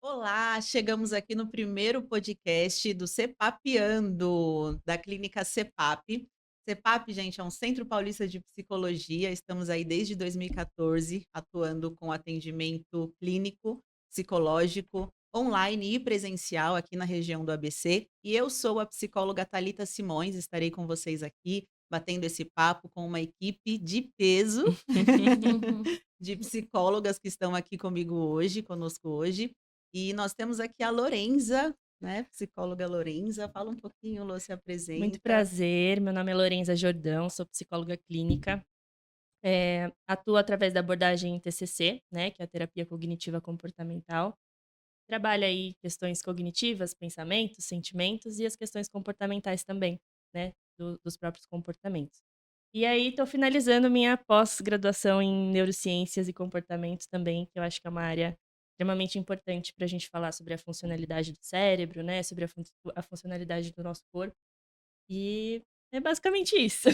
Olá, chegamos aqui no primeiro podcast do CEPAPeando, da clínica CEPAP. CEPAP, gente, é um Centro Paulista de Psicologia. Estamos aí desde 2014, atuando com atendimento clínico, psicológico, online e presencial aqui na região do ABC. E eu sou a psicóloga Thalita Simões, estarei com vocês aqui, batendo esse papo com uma equipe de peso de psicólogas que estão aqui comigo hoje, conosco hoje. E nós temos aqui a Lorenza, né, psicóloga Lorenza. Fala um pouquinho, Lô, se Muito apresenta. prazer, meu nome é Lorenza Jordão, sou psicóloga clínica, atuo através da abordagem TCC, né, que é a terapia cognitiva comportamental. Trabalho aí questões cognitivas, pensamentos, sentimentos e as questões comportamentais também, né, dos próprios comportamentos. E aí estou finalizando minha pós-graduação em neurociências e comportamentos também, que eu acho que é uma área extremamente importante para a gente falar sobre a funcionalidade do cérebro, né, sobre a funcionalidade do nosso corpo. E é basicamente isso.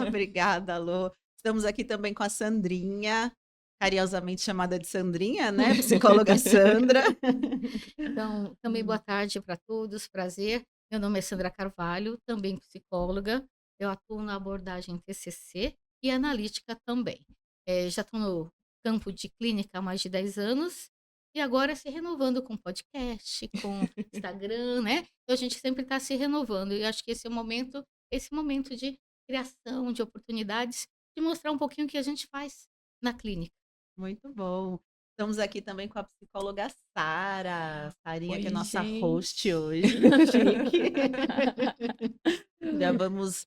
Obrigada, Lô. Estamos aqui também com a Sandrinha, carinhosamente chamada de Sandrinha, né, psicóloga Sandra. Então, também boa Hum. tarde para todos, prazer. Meu nome é Sandra Carvalho, também psicóloga. Eu atuo na abordagem TCC e analítica também. Já estou no campo de clínica há mais de 10 anos e agora se renovando com podcast, com Instagram, né? Então a gente sempre está se renovando e acho que esse momento de criação, de oportunidades, de mostrar um pouquinho o que a gente faz na clínica. Muito bom. Estamos aqui também com a psicóloga Sara, Sarinha, que é Oi, nossa host gente. hoje, chique. Já vamos,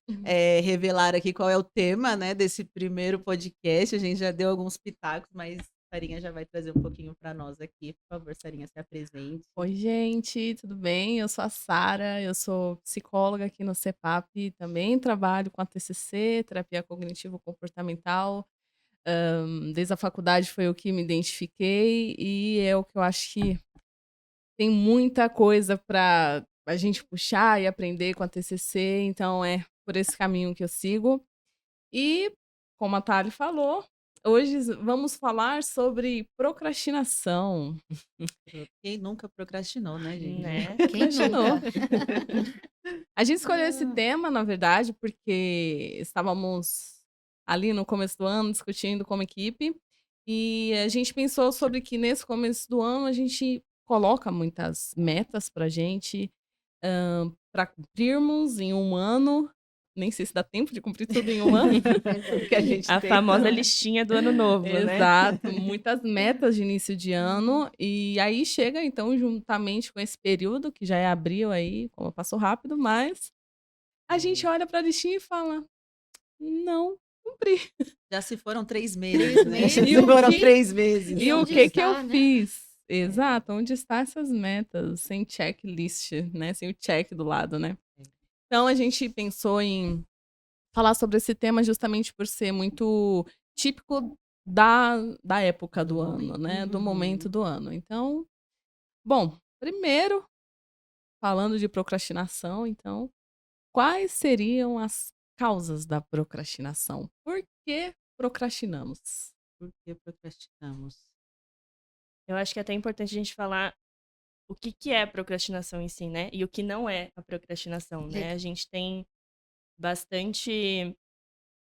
revelar aqui qual é o tema, né, desse primeiro podcast. A gente já deu alguns pitacos, mas Sarinha já vai trazer um pouquinho para nós aqui. Por favor, Sarinha, se apresente. Oi, gente, tudo bem? Eu sou a Sara, eu sou psicóloga aqui no CEPAP, também trabalho com a TCC, terapia cognitivo-comportamental. Desde a faculdade foi o que me identifiquei e é o que eu acho que tem muita coisa para a gente puxar e aprender com a TCC, então é por esse caminho que eu sigo. E, como a Thali falou, hoje vamos falar sobre procrastinação. Quem nunca procrastinou, né, gente? Né. Quem Procrastinou. nunca? A gente escolheu esse Ah. tema, na verdade, porque estávamos ali no começo do ano discutindo como equipe, e a gente pensou sobre que nesse começo do ano a gente coloca muitas metas pra gente, pra cumprirmos em um ano. Nem sei se dá tempo de cumprir tudo em um ano. O que a gente A tenta, famosa né. listinha do ano novo, né. Exato, muitas metas de início de ano, e aí chega então juntamente com esse período, que já é abril aí, como passou rápido, mas a gente É. olha pra listinha e fala: "Não cumpri". Já se foram 3 meses, 3 né, já E se o foram meses que 3 meses. e e o onde que eu está, né? fiz? É, Exato, onde está essas metas sem checklist, né, sem o check do lado, né. é. Então a gente pensou em falar sobre esse tema justamente por ser muito típico da época Do do ano, momento. né, do momento Uhum. do ano. Então, bom, primeiro, falando de procrastinação, então, quais seriam as causas da procrastinação? Por que procrastinamos? Por que procrastinamos? Eu acho que é até importante a gente falar o que que é a procrastinação em si, né, e o que não é a procrastinação, né. A Legal. gente tem bastante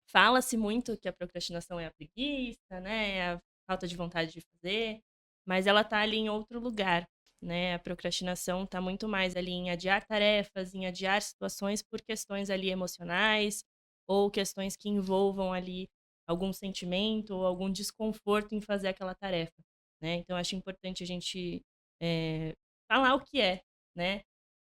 fala-se muito que a procrastinação é a preguiça, né, é a falta de vontade de fazer, mas ela tá ali em outro lugar, né. A procrastinação tá muito mais ali em adiar tarefas, em adiar situações por questões ali emocionais, ou questões que envolvam ali algum sentimento ou algum desconforto em fazer aquela tarefa, né. Então acho importante a gente, eh, falar o que é, né.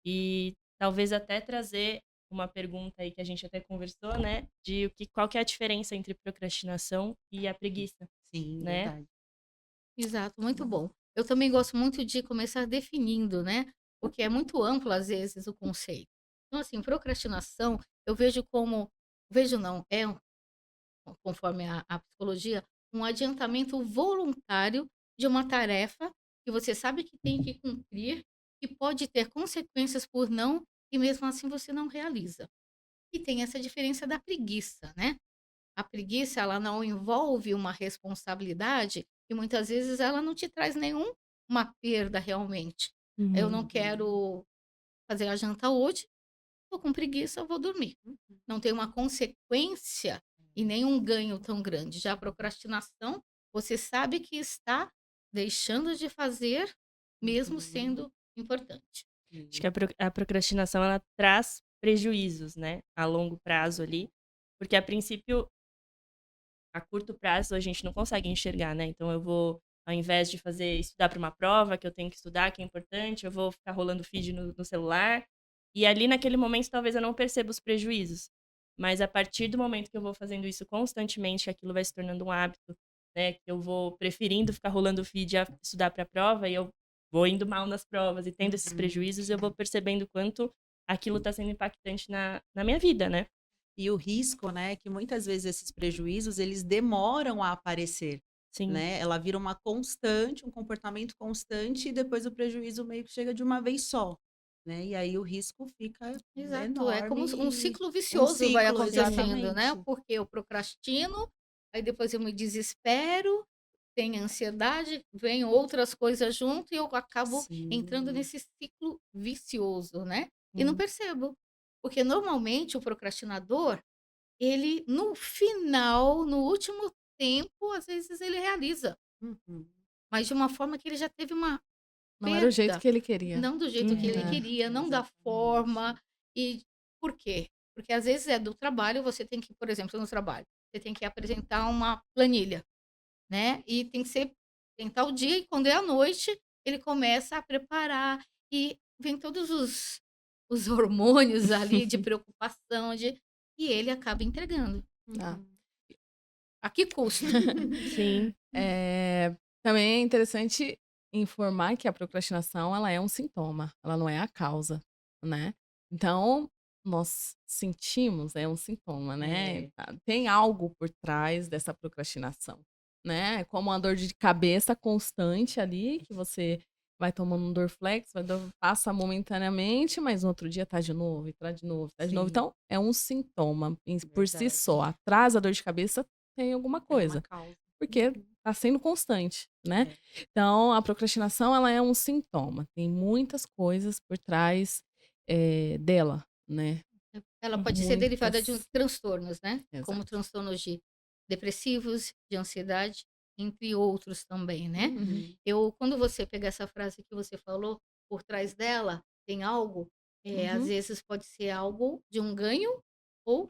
E talvez até trazer uma pergunta aí que a gente até conversou, né, de qual que é a diferença entre procrastinação e a preguiça, Sim, né. verdade. Exato, muito bom. Eu também gosto muito de começar definindo, né, porque é muito amplo, às vezes, o conceito. Então, assim, procrastinação, eu vejo como vejo não, conforme a psicologia, um adiantamento voluntário de uma tarefa que você sabe que tem que cumprir, que pode ter consequências por não e mesmo assim você não realiza. E tem essa diferença da preguiça, né. A preguiça, ela não envolve uma responsabilidade e muitas vezes ela não te traz nenhum uma perda realmente. Eu não Uhum. quero fazer a janta hoje, tô com preguiça, eu vou dormir. Uhum. Não tem uma consequência e nem um ganho tão grande. Já a procrastinação, você sabe que está deixando de fazer, mesmo Uhum. sendo importante. Acho que Sim. a procrastinação ela traz prejuízos, né, a longo prazo ali, porque a princípio, a curto prazo a gente não consegue enxergar, né, então eu vou, ao invés de fazer estudar para uma prova que eu tenho que estudar, que é importante, eu vou ficar rolando feed no celular, e ali naquele momento talvez eu não perceba os prejuízos, mas a partir do momento que eu vou fazendo isso constantemente, que aquilo vai se tornando um hábito, né, que eu vou preferindo ficar rolando feed a estudar para a prova e eu vou indo mal nas provas e tendo esses Uhum. prejuízos, eu vou percebendo o quanto aquilo está sendo impactante na minha vida, né. E o risco, né, que muitas vezes esses prejuízos, eles demoram a aparecer, Sim. né, ela vira uma constante, um comportamento constante e depois o prejuízo meio que chega de uma vez só, né, e aí o risco fica Exato, é como um enorme e ciclo um vicioso vai ciclo, acontecendo, né, exatamente. porque eu procrastino, aí depois eu me desespero, tenho ansiedade, vem outras coisas junto e eu acabo entrando Sim. nesse ciclo vicioso, né, e não Hum. percebo. Porque normalmente o procrastinador, ele no final, no último tempo, às vezes ele realiza, Uhum. mas de uma forma que ele já teve uma Não era o jeito perda. que ele queria. Não do jeito que ele Uhum. É, queria, não da Exatamente. forma. E por quê? Porque às vezes é do trabalho, você tem que, por exemplo, no trabalho, você tem que apresentar uma planilha, né? E tem que ser tem tal dia e quando é à noite, ele começa a preparar e vem todos os hormônios ali de preocupação, de e ele acaba entregando. tá. Uhum. A que custo? Sim. Também é interessante informar que a procrastinação, ela é um sintoma, ela não é a causa, né. Então, nós sentimos, é um sintoma, né, É. tem algo por trás dessa procrastinação, né, como uma dor de cabeça constante ali, que você vai tomando um Dorflex, passa momentaneamente, mas no outro dia tá de novo, e tá de novo, tá de novo. Sim, Então, é um sintoma por si verdade. só, atrás da dor de cabeça tem alguma Tem uma coisa. causa. Porque Uhum. tá sendo constante, né. É. Então a procrastinação ela é um sintoma, tem muitas coisas por trás, dela, né, Ela pode ser derivada de muitas. transtornos, né, como Exato. transtornos de depressivos, de ansiedade, entre outros também, né. Uhum. Uhum. Quando você pegar essa frase que você falou, por trás dela tem algo, às Uhum. vezes pode ser algo de um ganho ou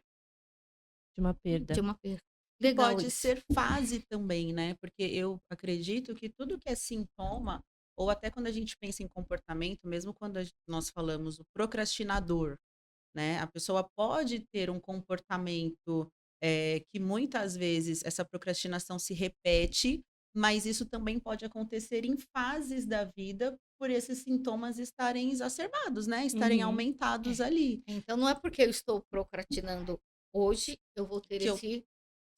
De uma de perda. uma perda. E Legal pode isso. ser fase também, né, porque eu acredito que tudo que é sintoma, ou até quando a gente pensa em comportamento, mesmo quando nós falamos o procrastinador, né, a pessoa pode ter um comportamento, que muitas vezes essa procrastinação se repete, mas isso também pode acontecer em fases da vida, por esses sintomas estarem exacerbados, né, estarem Uhum. aumentados É. ali. Então não é porque eu estou procrastinando hoje, eu vou ter Que eu esse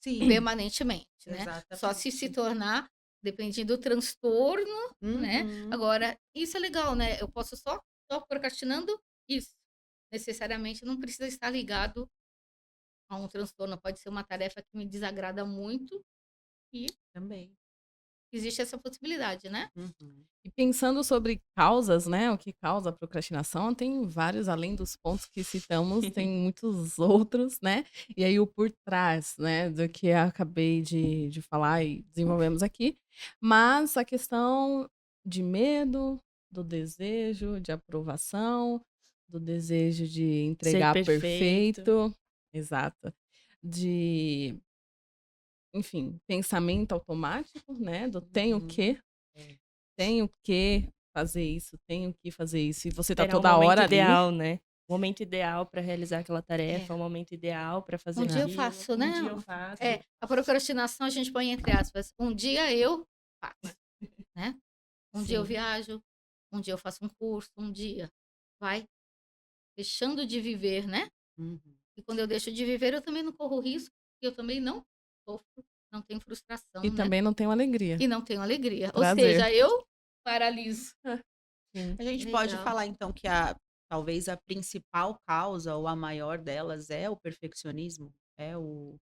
sim, permanentemente, né. Só se exatamente. tornar, dependendo do transtorno, né. Uhum. Agora, isso é legal, né, eu posso só procrastinando isso. Necessariamente não precisa estar ligado a um transtorno, pode ser uma tarefa que me desagrada muito e Também. existe essa possibilidade, né. Uhum. E pensando sobre causas, né, o que causa a procrastinação, tem vários, além dos pontos que citamos, tem muitos outros, né, e aí o por trás, né, do que eu acabei de falar e desenvolvemos aqui, mas a questão de medo, do desejo de aprovação, do desejo de Ser entregar perfeito. perfeito, exato, de, enfim, pensamento automático, né, do Uhum. É. tenho que fazer isso, tenho que fazer isso, e você tá Esperar o toda momento hora ali. ideal, né. O momento ideal pra realizar aquela É, tarefa, o momento ideal pra fazer um dia É. eu aquilo. faço, Um né. dia eu faço. A procrastinação a gente põe entre aspas, um dia eu faço, né. Um dia eu Sim. viajo, um dia eu faço um curso, um dia vai deixando de viver, né. Uhum. E quando eu deixo de viver, eu também não corro risco, e eu também não sofro, não tenho frustração, E né, também não tenho alegria. e não tenho alegria. Ou Prazer. seja, eu paraliso. Sim. A gente pode Legal. falar então que talvez a principal causa ou a maior delas é o perfeccionismo? É o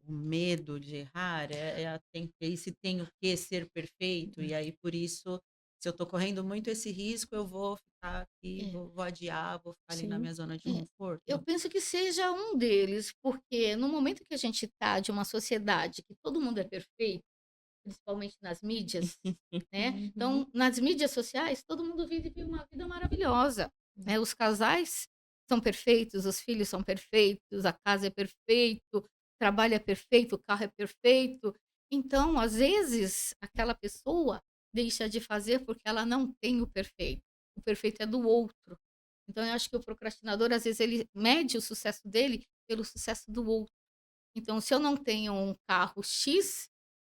medo de errar? É esse tenho que ser perfeito, e aí por isso Se eu tô correndo muito esse risco, eu vou ficar aqui, É, vou adiar, vou ficar ali na Sim. minha zona de é. Eu conforto. penso que seja um deles, porque no momento que a gente está de uma sociedade que todo mundo é perfeito, principalmente nas mídias, né? Uhum. Então, nas mídias sociais, todo mundo vive uma vida maravilhosa, né? Os casais são perfeitos, os filhos são perfeitos, a casa é perfeito, o trabalho é perfeito, o carro é perfeito. Então, às vezes, aquela pessoa deixa de fazer porque ela não tem o perfeito. O perfeito é do outro. Então, eu acho que o procrastinador, às vezes, ele mede o sucesso dele pelo sucesso do outro. Então, se eu não tenho um carro X,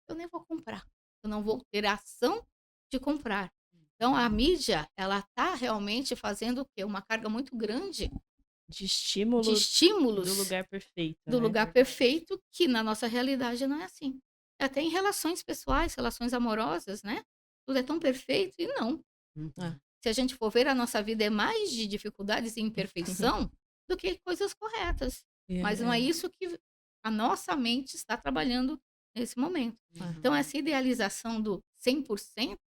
eu nem vou comprar. Eu não vou ter a ação de comprar. Então, a mídia, ela está realmente fazendo o quê? Uma carga muito grande De de estímulo do estímulos lugar perfeito, do né? lugar perfeito, que na nossa realidade não é assim. Até em relações pessoais, relações amorosas, né? Tudo é tão perfeito e não. É. Uhum. Se a gente for ver, a nossa vida é mais de dificuldades e imperfeição do que coisas corretas. E Mas não é é, isso que a nossa mente está trabalhando nesse momento. é. Então, Uhum. essa idealização do 100%,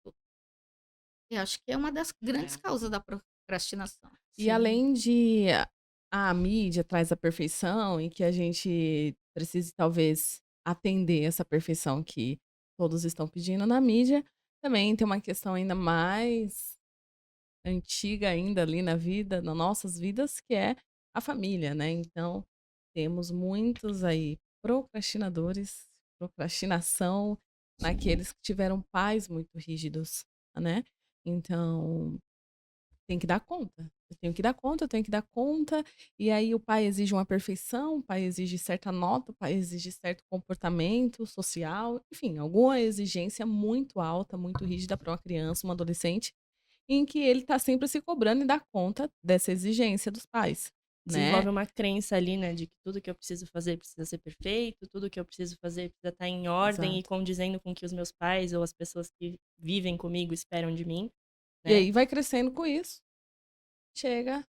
eu acho que é uma das grandes É, causas da procrastinação. E Sim. além de a mídia traz a perfeição e que a gente precise talvez atender essa perfeição que todos estão pedindo na mídia, também tem uma questão ainda mais antiga ainda ali na vida, nas nossas vidas, que é a família, né? Então, temos muitos aí procrastinadores, procrastinação naqueles que tiveram pais muito rígidos, né? Então, tem que dar conta. Eu tenho que dar conta, eu tenho que dar conta. E aí o pai exige uma perfeição, o pai exige certa nota, o pai exige certo comportamento social, enfim, alguma exigência muito alta, muito rígida para uma criança, um adolescente, em que ele está sempre se cobrando e dá conta dessa exigência dos pais, né? Desenvolve uma crença ali, né, de que tudo que eu preciso fazer precisa ser perfeito, tudo que eu preciso fazer precisa estar em ordem e Exato. condizendo com o que os meus pais ou as pessoas que vivem comigo esperam de mim, E né? aí vai crescendo com isso, chega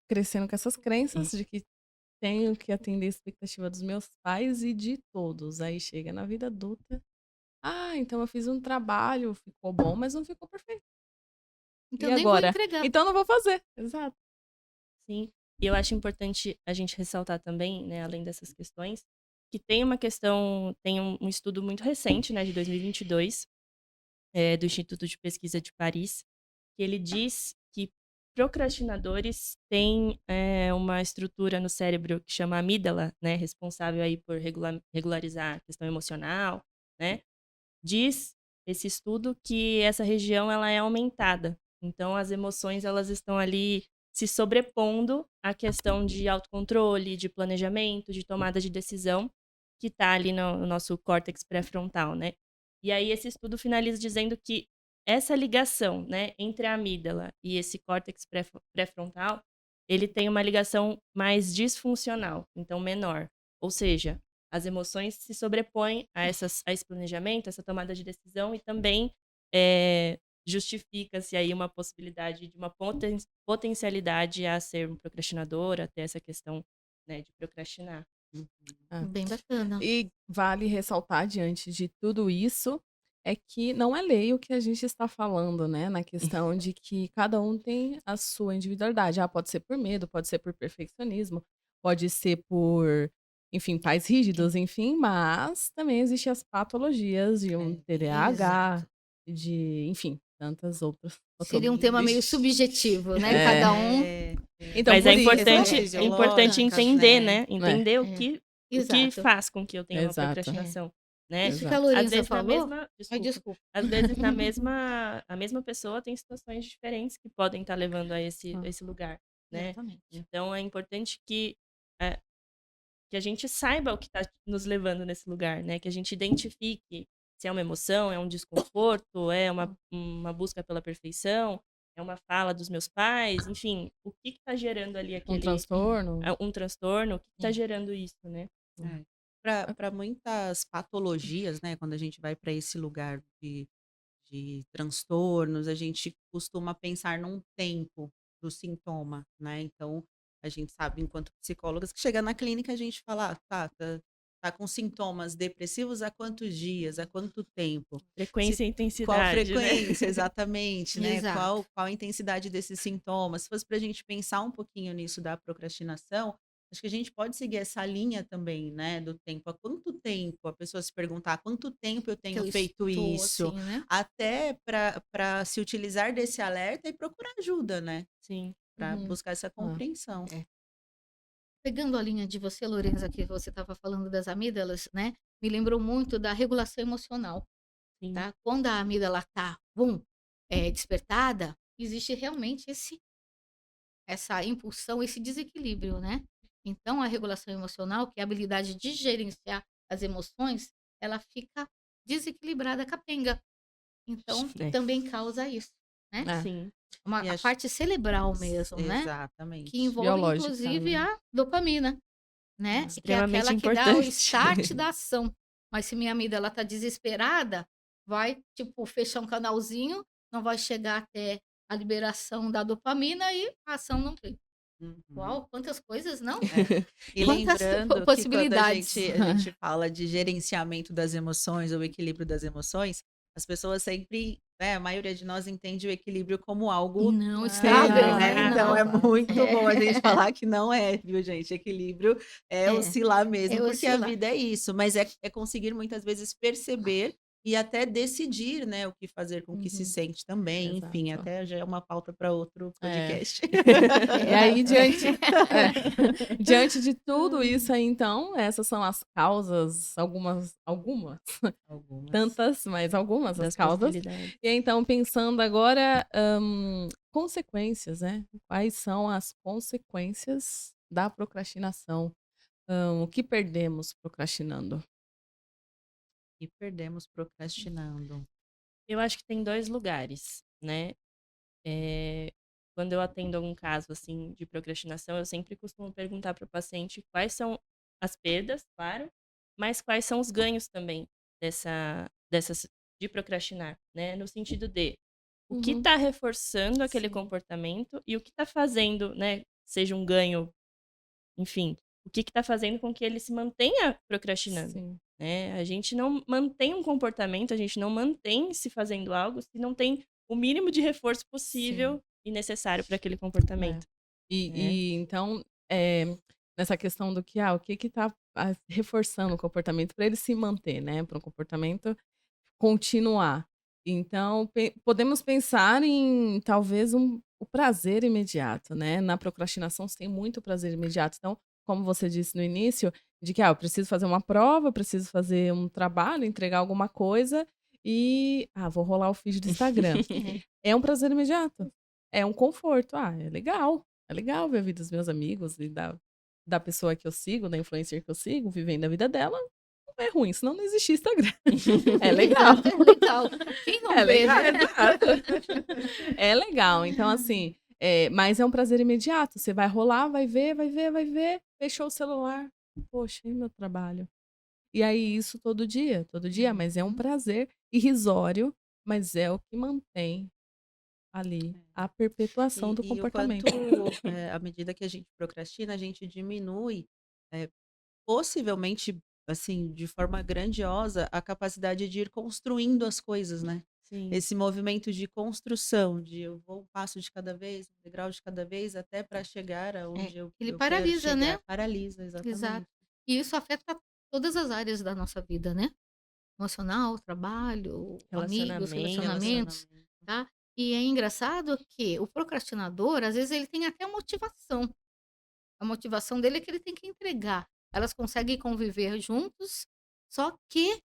crescendo com essas crenças de que tenho que atender a expectativa dos meus pais e de todos. Aí chega na vida adulta. Ah, então eu fiz um trabalho, ficou bom, mas não ficou perfeito. E Então, nem vou agora? entregar. Então não vou fazer. Exato. Sim. E eu acho importante a gente ressaltar também, né, além dessas questões, que tem uma questão, tem um estudo muito recente, né, de 2022, do Instituto de Pesquisa de Paris, que ele diz que procrastinadores têm uma estrutura no cérebro que chama amígdala, né, responsável aí por regularizar a questão emocional, né? Diz esse estudo que essa região ela é aumentada. Então as emoções elas estão ali se sobrepondo à questão de autocontrole, de planejamento, de tomada de decisão, que está ali no nosso córtex pré-frontal, né? E aí esse estudo finaliza dizendo que essa ligação, né, entre a amígdala e esse córtex pré-frontal, ele tem uma ligação mais disfuncional, então menor. Ou seja, as emoções se sobrepõem a esse planejamento, essa tomada de decisão e também justifica-se aí uma possibilidade de uma potencialidade a ser um procrastinador, até essa questão, né, de procrastinar. uhum. É. Bem bacana. E vale ressaltar, diante de tudo isso, é que não é lei o que a gente está falando, né? Na questão de que cada um tem a sua individualidade. Ah, pode ser por medo, pode ser por perfeccionismo, pode ser por, enfim, pais rígidos, enfim, mas também existem as patologias de um É, TDAH, Exato. de, enfim, tantas outras Seria um tema meio sim. subjetivo, né? É. Cada um. Então, Mas é por isso, Questões importante, é importante fisiológicas, entender, né? né? né? Entender É, o que exato. faz com que eu tenha uma Exato, É. procrastinação, né? Isso que a exato. Às Lorenza vezes na falou. mesma, Ai, desculpa, desculpa. às vezes a mesma pessoa tem situações diferentes que podem estar levando a Ah, esse lugar, né? exatamente. Então é importante eh, que a gente saiba o que está nos levando nesse lugar, né? Que a gente identifique se é uma emoção, é um desconforto, é uma busca pela perfeição, é uma fala dos meus pais, enfim, o que está gerando ali Um aquele transtorno. um transtorno, o que está É. gerando isso, né? É. Para muitas patologias, né, quando a gente vai para esse lugar de transtornos, a gente costuma pensar num tempo do sintoma, né? Então, a gente sabe, enquanto psicólogas, que chega na clínica a gente fala, ah, tá, tá com sintomas depressivos há quantos dias, há quanto tempo? Se Frequência e qual intensidade, né? frequência, exatamente, né? Exato. Qual a intensidade desses sintomas? Se fosse para a gente pensar um pouquinho nisso da procrastinação, acho que a gente pode seguir essa linha também, né, do tempo. Há quanto tempo? A pessoa se perguntar: há quanto tempo eu Que tenho eu feito estou isso? assim, né? Até para se utilizar desse alerta e procurar ajuda, né? Sim, Para Uhum. buscar essa Ah, compreensão. É. Pegando a linha de você, Lorenza, que você estava falando das amígdalas, né? Me lembrou muito da regulação emocional, sim. tá? Quando a amígdala está, despertada, existe realmente essa impulsão, esse desequilíbrio, né? Então, a regulação emocional, que é a habilidade de gerenciar as emoções, ela fica desequilibrada, capenga. Então, É, também causa isso, né? é, sim. Uma, E a acho parte cerebral mesmo, né? Que exatamente. envolve, biológica, inclusive, né? a dopamina, né? Que é Extremamente aquela que dá o importante. start da ação. Mas se minha amígdala tá desesperada, vai, tipo, fechar um canalzinho, não vai chegar até a liberação da dopamina e a ação não tem. Uhum. Uau, quantas coisas, não? É. E Quantas lembrando que quando a possibilidades. gente a gente fala de gerenciamento das emoções ou equilíbrio das emoções, as pessoas sempre, né, a maioria de nós entende o equilíbrio como algo Não sempre, estável, Não, né? né, então Não. é exato. muito bom a gente É, falar que não é, viu gente, equilíbrio é é, oscilar é mesmo, porque a oscilar. vida é isso, mas é conseguir muitas vezes perceber e até decidir, né, o que fazer com o que se Uhum. sente também, enfim, Exato. até já é uma pauta para outro É. podcast. E É, aí, é, diante de tudo isso aí, então, essas são as causas, algumas, Algumas. tantas, mas algumas as Das causas. possibilidades. E aí, então, pensando agora, consequências, né? Quais são as consequências da procrastinação? O que perdemos procrastinando? E perdemos procrastinando. Eu acho que tem 2 lugares, né. Quando eu atendo algum caso, assim, de procrastinação, eu sempre costumo perguntar para o paciente quais são as perdas, claro, mas quais são os ganhos também dessa de procrastinar, né, no sentido de, o que Uhum. está reforçando aquele Sim. comportamento e o que está fazendo, né, seja um ganho, enfim, o que está fazendo com que ele se mantenha procrastinando, Sim, né. A gente não mantém um comportamento, a gente não mantém se fazendo algo se não tem o mínimo de reforço sim. possível e necessário para aquele É. comportamento, né. E então, nessa questão do que, o que que tá, reforçando o comportamento para ele se manter, né, para o comportamento continuar. Então, podemos pensar em talvez o prazer imediato, né? Na procrastinação você tem muito prazer imediato. Então, como você disse no início, de que eu preciso fazer uma prova, eu preciso fazer um trabalho, entregar alguma coisa e vou rolar o feed do Instagram. É. É um prazer imediato. É um conforto. É legal. É legal ver a vida dos meus amigos e da pessoa que eu sigo, da influencer que eu sigo, vivendo a vida dela. Não é ruim, senão não existia Instagram. É legal. Exato, é legal. Quem não É vê, legal, né? exato. É legal. Então, assim, mas é um prazer imediato. Você vai rolar, vai ver, vai ver, vai ver, fechou o celular. Poxa, e meu trabalho? E aí, isso todo dia, mas é um Uhum. prazer irrisório, mas é o que mantém ali a perpetuação do E o quanto, comportamento. à medida que a gente procrastina, a gente diminui, eh, possivelmente, assim, de forma grandiosa, a capacidade de ir construindo as coisas, né. Sim, Esse movimento de construção, de eu vou um passo de cada vez, um degrau de cada vez, até para chegar É, aonde eu ele eu quero paralisa, né? chegar. Paralisa, Exato. exatamente. E isso afeta todas as áreas da nossa vida, né? Emocional, trabalho, amigos, relacionamento. relacionamentos, Relacionamento. tá? E é engraçado que o procrastinador, às vezes, ele tem até motivação. A motivação dele é que ele tem que entregar. Elas conseguem conviver juntos, só que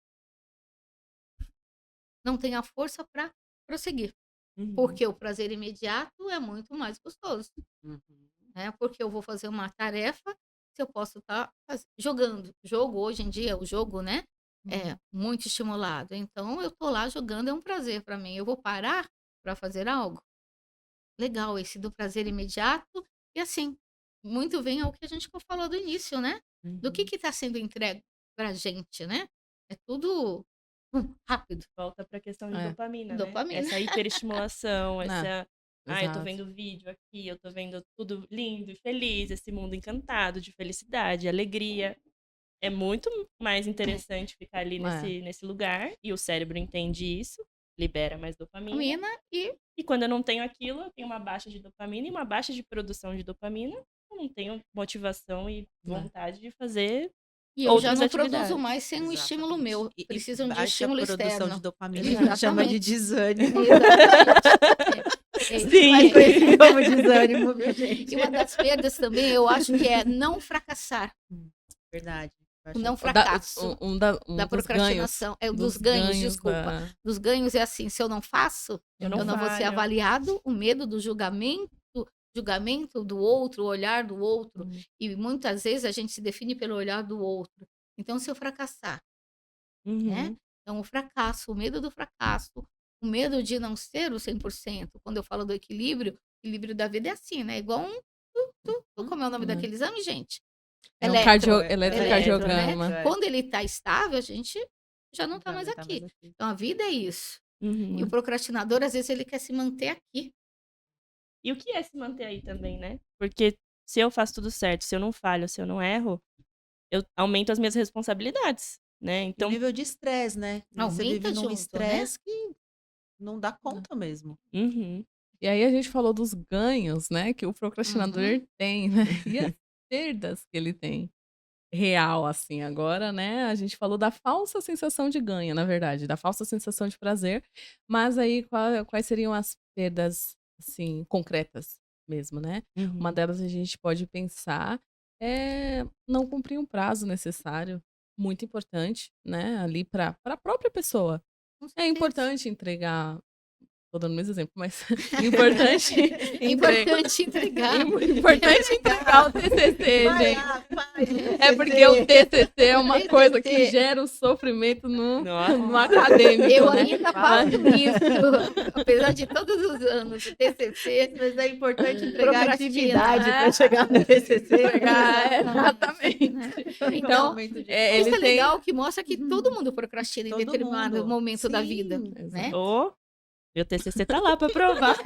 não tem a força para prosseguir. Uhum. Porque o prazer imediato é muito mais gostoso, Uhum. né? Porque eu vou fazer uma tarefa, se eu posso estar jogando. Jogo hoje em dia, o jogo, né? É Uhum. muito estimulado. Então eu tô lá jogando, é um prazer para mim. Eu vou parar para fazer algo. Legal, esse do prazer imediato. E assim, muito vem ao que a gente falou do início, né? Do Uhum. que está sendo entregue pra gente, né? É tudo rápido. Volta para a questão de É, dopamina, né. Dopamina. Essa hiperestimulação, né, essa: eu tô exato. vendo vídeo aqui, eu tô vendo tudo lindo e feliz, esse mundo encantado de felicidade, alegria". é muito mais interessante ficar ali É. nesse lugar, e o cérebro entende isso, libera mais dopamina. Dopamina e E quando eu não tenho aquilo, eu tenho uma baixa de dopamina e uma baixa de produção de dopamina. Eu não tenho motivação e vontade de fazer eu já outras não produzo atividades. mais sem um estímulo Exatamente. meu. E Precisam de baixa estímulo produção de externo. dopamina, a gente chama de Exatamente. desânimo. Exatamente. Sim. Mas conhecido como desânimo, viu, gente? E uma das perdas também, eu acho que é não fracassar. Verdade. Eu O acho não que- fracasso Um da dos ganhos. procrastinação. É o dos ganhos, desculpa. da- Dos ganhos é assim, se eu não faço, Eu eu não vou ser falho. avaliado, o medo do julgamento do outro, o olhar do outro. Uhum. E muitas vezes a gente se define pelo olhar do outro. Então, se eu fracassar, né? Uhum. Então, o fracasso, o medo do fracasso, o medo de não ser o 100%. Quando eu falo do equilíbrio, o equilíbrio da vida é assim, né? Igual como é o nome Né? daquele exame, gente? É um Eletrocardiograma. eletrocardiograma. Quando ele está estável, a gente já não está Já mais não tá aqui. mais aqui. Então, a vida é isso. E o Uhum. procrastinador, às vezes, ele quer se manter aqui. E o que é se manter aí também, né? Porque se eu faço tudo certo, se eu não falho, se eu não erro, eu aumento as minhas responsabilidades, né? E o Então, nível de estresse, né? Você Aumenta vive num junto, né? estresse que não dá conta mesmo. uhum. E aí a gente falou dos ganhos, né, que o procrastinador Uhum. tem, né? E as perdas que ele tem. Real, assim, agora, né? A gente falou da falsa sensação de ganho, na verdade, da falsa sensação de prazer. Mas aí, quais seriam as perdas, assim, concretas mesmo, né? Uma Uhum. delas a gente pode pensar é não cumprir um prazo necessário, muito importante, né? Ali para a própria pessoa. Com É certeza. importante entregar. Tô dando o mesmo exemplo, mas importante Importante entregar. importante entregar o TCC, Vai gente. lá, faz. É porque o TCC é uma TCC. coisa que gera o sofrimento Nossa. no acadêmico, Eu né? ainda passo nisso, apesar de todos os anos de TCC, Mas é importante entregar procrastina. atividade para chegar no TCC. Exatamente. Né? Então, Então, aumento de Isso ele é tem. legal que mostra que todo mundo procrastina em Todo determinado mundo. momento da Sim. vida, né? Exato. Ô, meu TCC tá lá pra provar.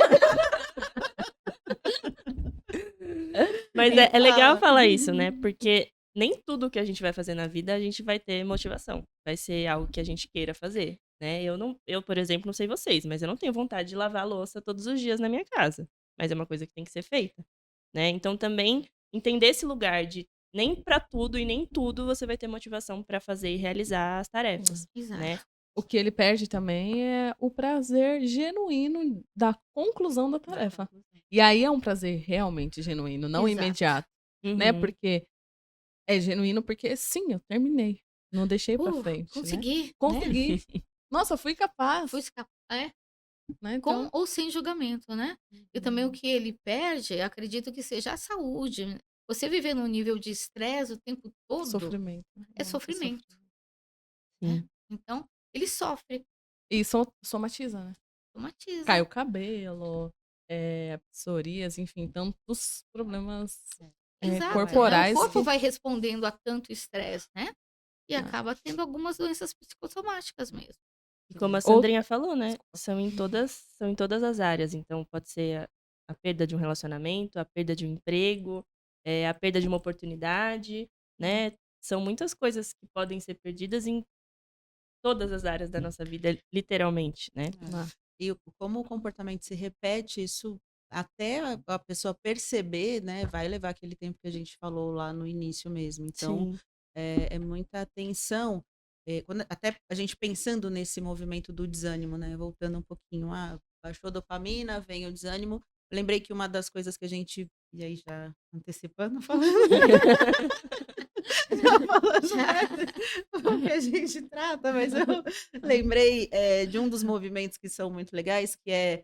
Mas Nem é legal fala. falar isso, né? Porque nem tudo que a gente vai fazer na vida a gente vai ter motivação. Vai ser algo que a gente queira fazer, né? Eu, por exemplo, não sei vocês, mas eu não tenho vontade de lavar a louça todos os dias na minha casa. Mas é uma coisa que tem que ser feita, né? Então também entender esse lugar de nem pra tudo e nem tudo você vai ter motivação pra fazer e realizar as tarefas, Exato. né? O que ele perde também é o prazer genuíno da conclusão da tarefa. E aí é um prazer realmente genuíno, não Exato. imediato, né? Uhum. Porque é genuíno porque, sim, eu terminei. Não deixei pra frente, né? Consegui, Consegui. Nossa, fui capaz, Fui escapar, né? com Então, ou sem julgamento, né? E também o que ele perde, acredito que seja a saúde. Você viver num nível de estresse o tempo todo sofrimento. é sofrimento, Sim. né? Então, ele sofre, E somatiza, né? somatiza. Cai o cabelo, psoríase, enfim, tantos problemas Exato, né? corporais. O corpo que- vai respondendo a tanto estresse, né? E Ah. acaba tendo algumas doenças psicossomáticas mesmo. E como a Ou- Sandrinha falou, né? São em todas as áreas. Então, pode ser a perda de um relacionamento, a perda de um emprego, a perda de uma oportunidade, né? São muitas coisas que podem ser perdidas em todas as áreas da nossa vida, literalmente, né? Ah, E como o comportamento se repete, isso até a pessoa perceber, né, vai levar aquele tempo que a gente falou lá no início mesmo. Então, Sim. é muita atenção. Até a gente pensando nesse movimento do desânimo, né? Voltando um pouquinho, baixou a dopamina, vem o desânimo. Lembrei que uma das coisas que a gente, e aí já antecipando, falando, já falando o que a gente trata, mas eu lembrei de um dos movimentos que são muito legais, que é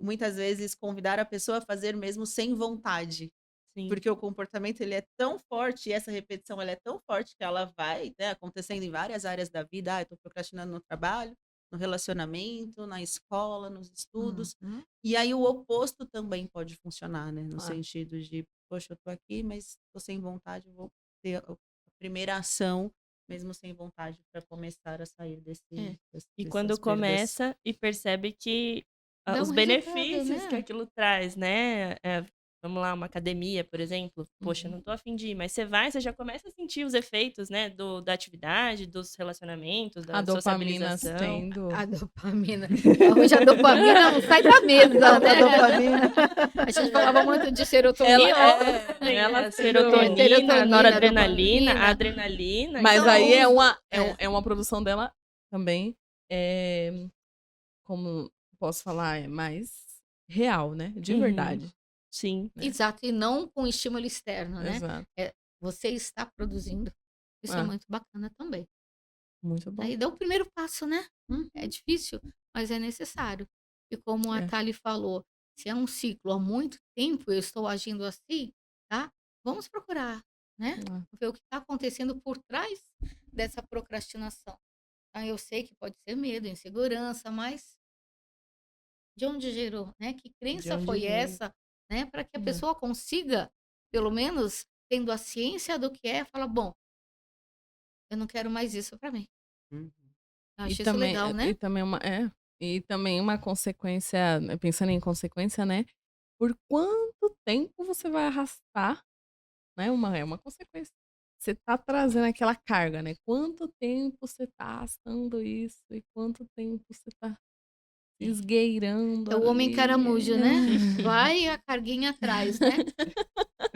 muitas vezes convidar a pessoa a fazer mesmo sem vontade. Sim. Porque o comportamento ele é tão forte, e essa repetição ela é tão forte que ela vai, né, acontecendo em várias áreas da vida. Eu tô procrastinando no trabalho, no relacionamento, na escola, nos estudos. Uhum. E aí o oposto também pode funcionar, né? No Ah. sentido de, poxa, eu tô aqui, mas tô sem vontade, eu vou ter a primeira ação, mesmo sem vontade, para começar a sair E dessas quando perdas. começa e percebe que Dá os um resultado, benefícios que né? aquilo traz, né? vamos lá, uma academia, por exemplo. Poxa, não tô a fim de ir. Mas você vai, você já começa a sentir os efeitos, né? Da atividade, dos relacionamentos, A da dopamina sociabilização. sendo. A dopamina. Hoje a dopamina não sai da mesa, Não, a né? dopamina. A gente falava muito de Ela, serotonina. ela A sendo. serotonina, Serotonina, a noradrenalina, a dopamina. adrenalina. Mas Então, aí é uso. uma, É. é uma produção dela também, é, como posso falar, é mais real, né? De uhum, verdade, sim. né? Exato, e não com estímulo externo, né? Exato. Você está produzindo. Isso é Ah, muito bacana também. muito bom. Aí dá o primeiro passo, né? É difícil, mas é necessário. E como a É. Thali falou, se é um ciclo há muito tempo eu estou agindo assim, tá? Vamos procurar, né? Ah, Ver o que está acontecendo por trás dessa procrastinação. Tá? Eu sei que pode ser medo, insegurança, mas de onde gerou, né? Que De crença onde foi veio. essa, né? Para que a é. pessoa consiga, pelo menos tendo a ciência do que é, falar, bom, eu não quero mais isso para mim. Uhum. Eu E acho isso também, legal, né? e também uma consequência, pensando em consequência, né? Por quanto tempo você vai arrastar, né? É uma consequência. Você tá trazendo aquela carga, né? Quanto tempo você tá arrastando isso e quanto tempo você tá esgueirando É o homem ali. caramujo, né? Vai e a carguinha atrás, né?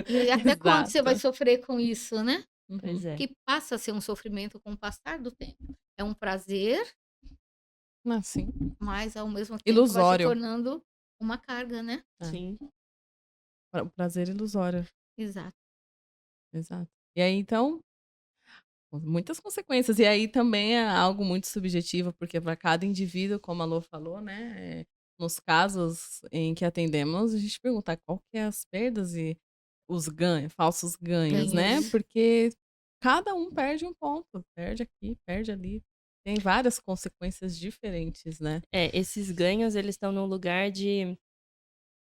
E até quando você vai Exato. sofrer com isso, né? Pois Uhum. é. Que passa a ser um sofrimento com o passar do tempo. É um prazer, Assim, mas ao mesmo tempo vai se ilusório. tornando uma carga, né? É, Sim. o prazer ilusório. Exato. Exato. E aí, então, muitas consequências. E aí também é algo muito subjetivo, porque para cada indivíduo, como a Lô falou, né? Nos casos em que atendemos, a gente pergunta qual que é as perdas e os ganhos, falsos ganhos, né? Ganhos. Porque cada um perde um ponto, perde aqui, perde ali. Tem várias consequências diferentes, né? É, esses ganhos, eles estão num lugar de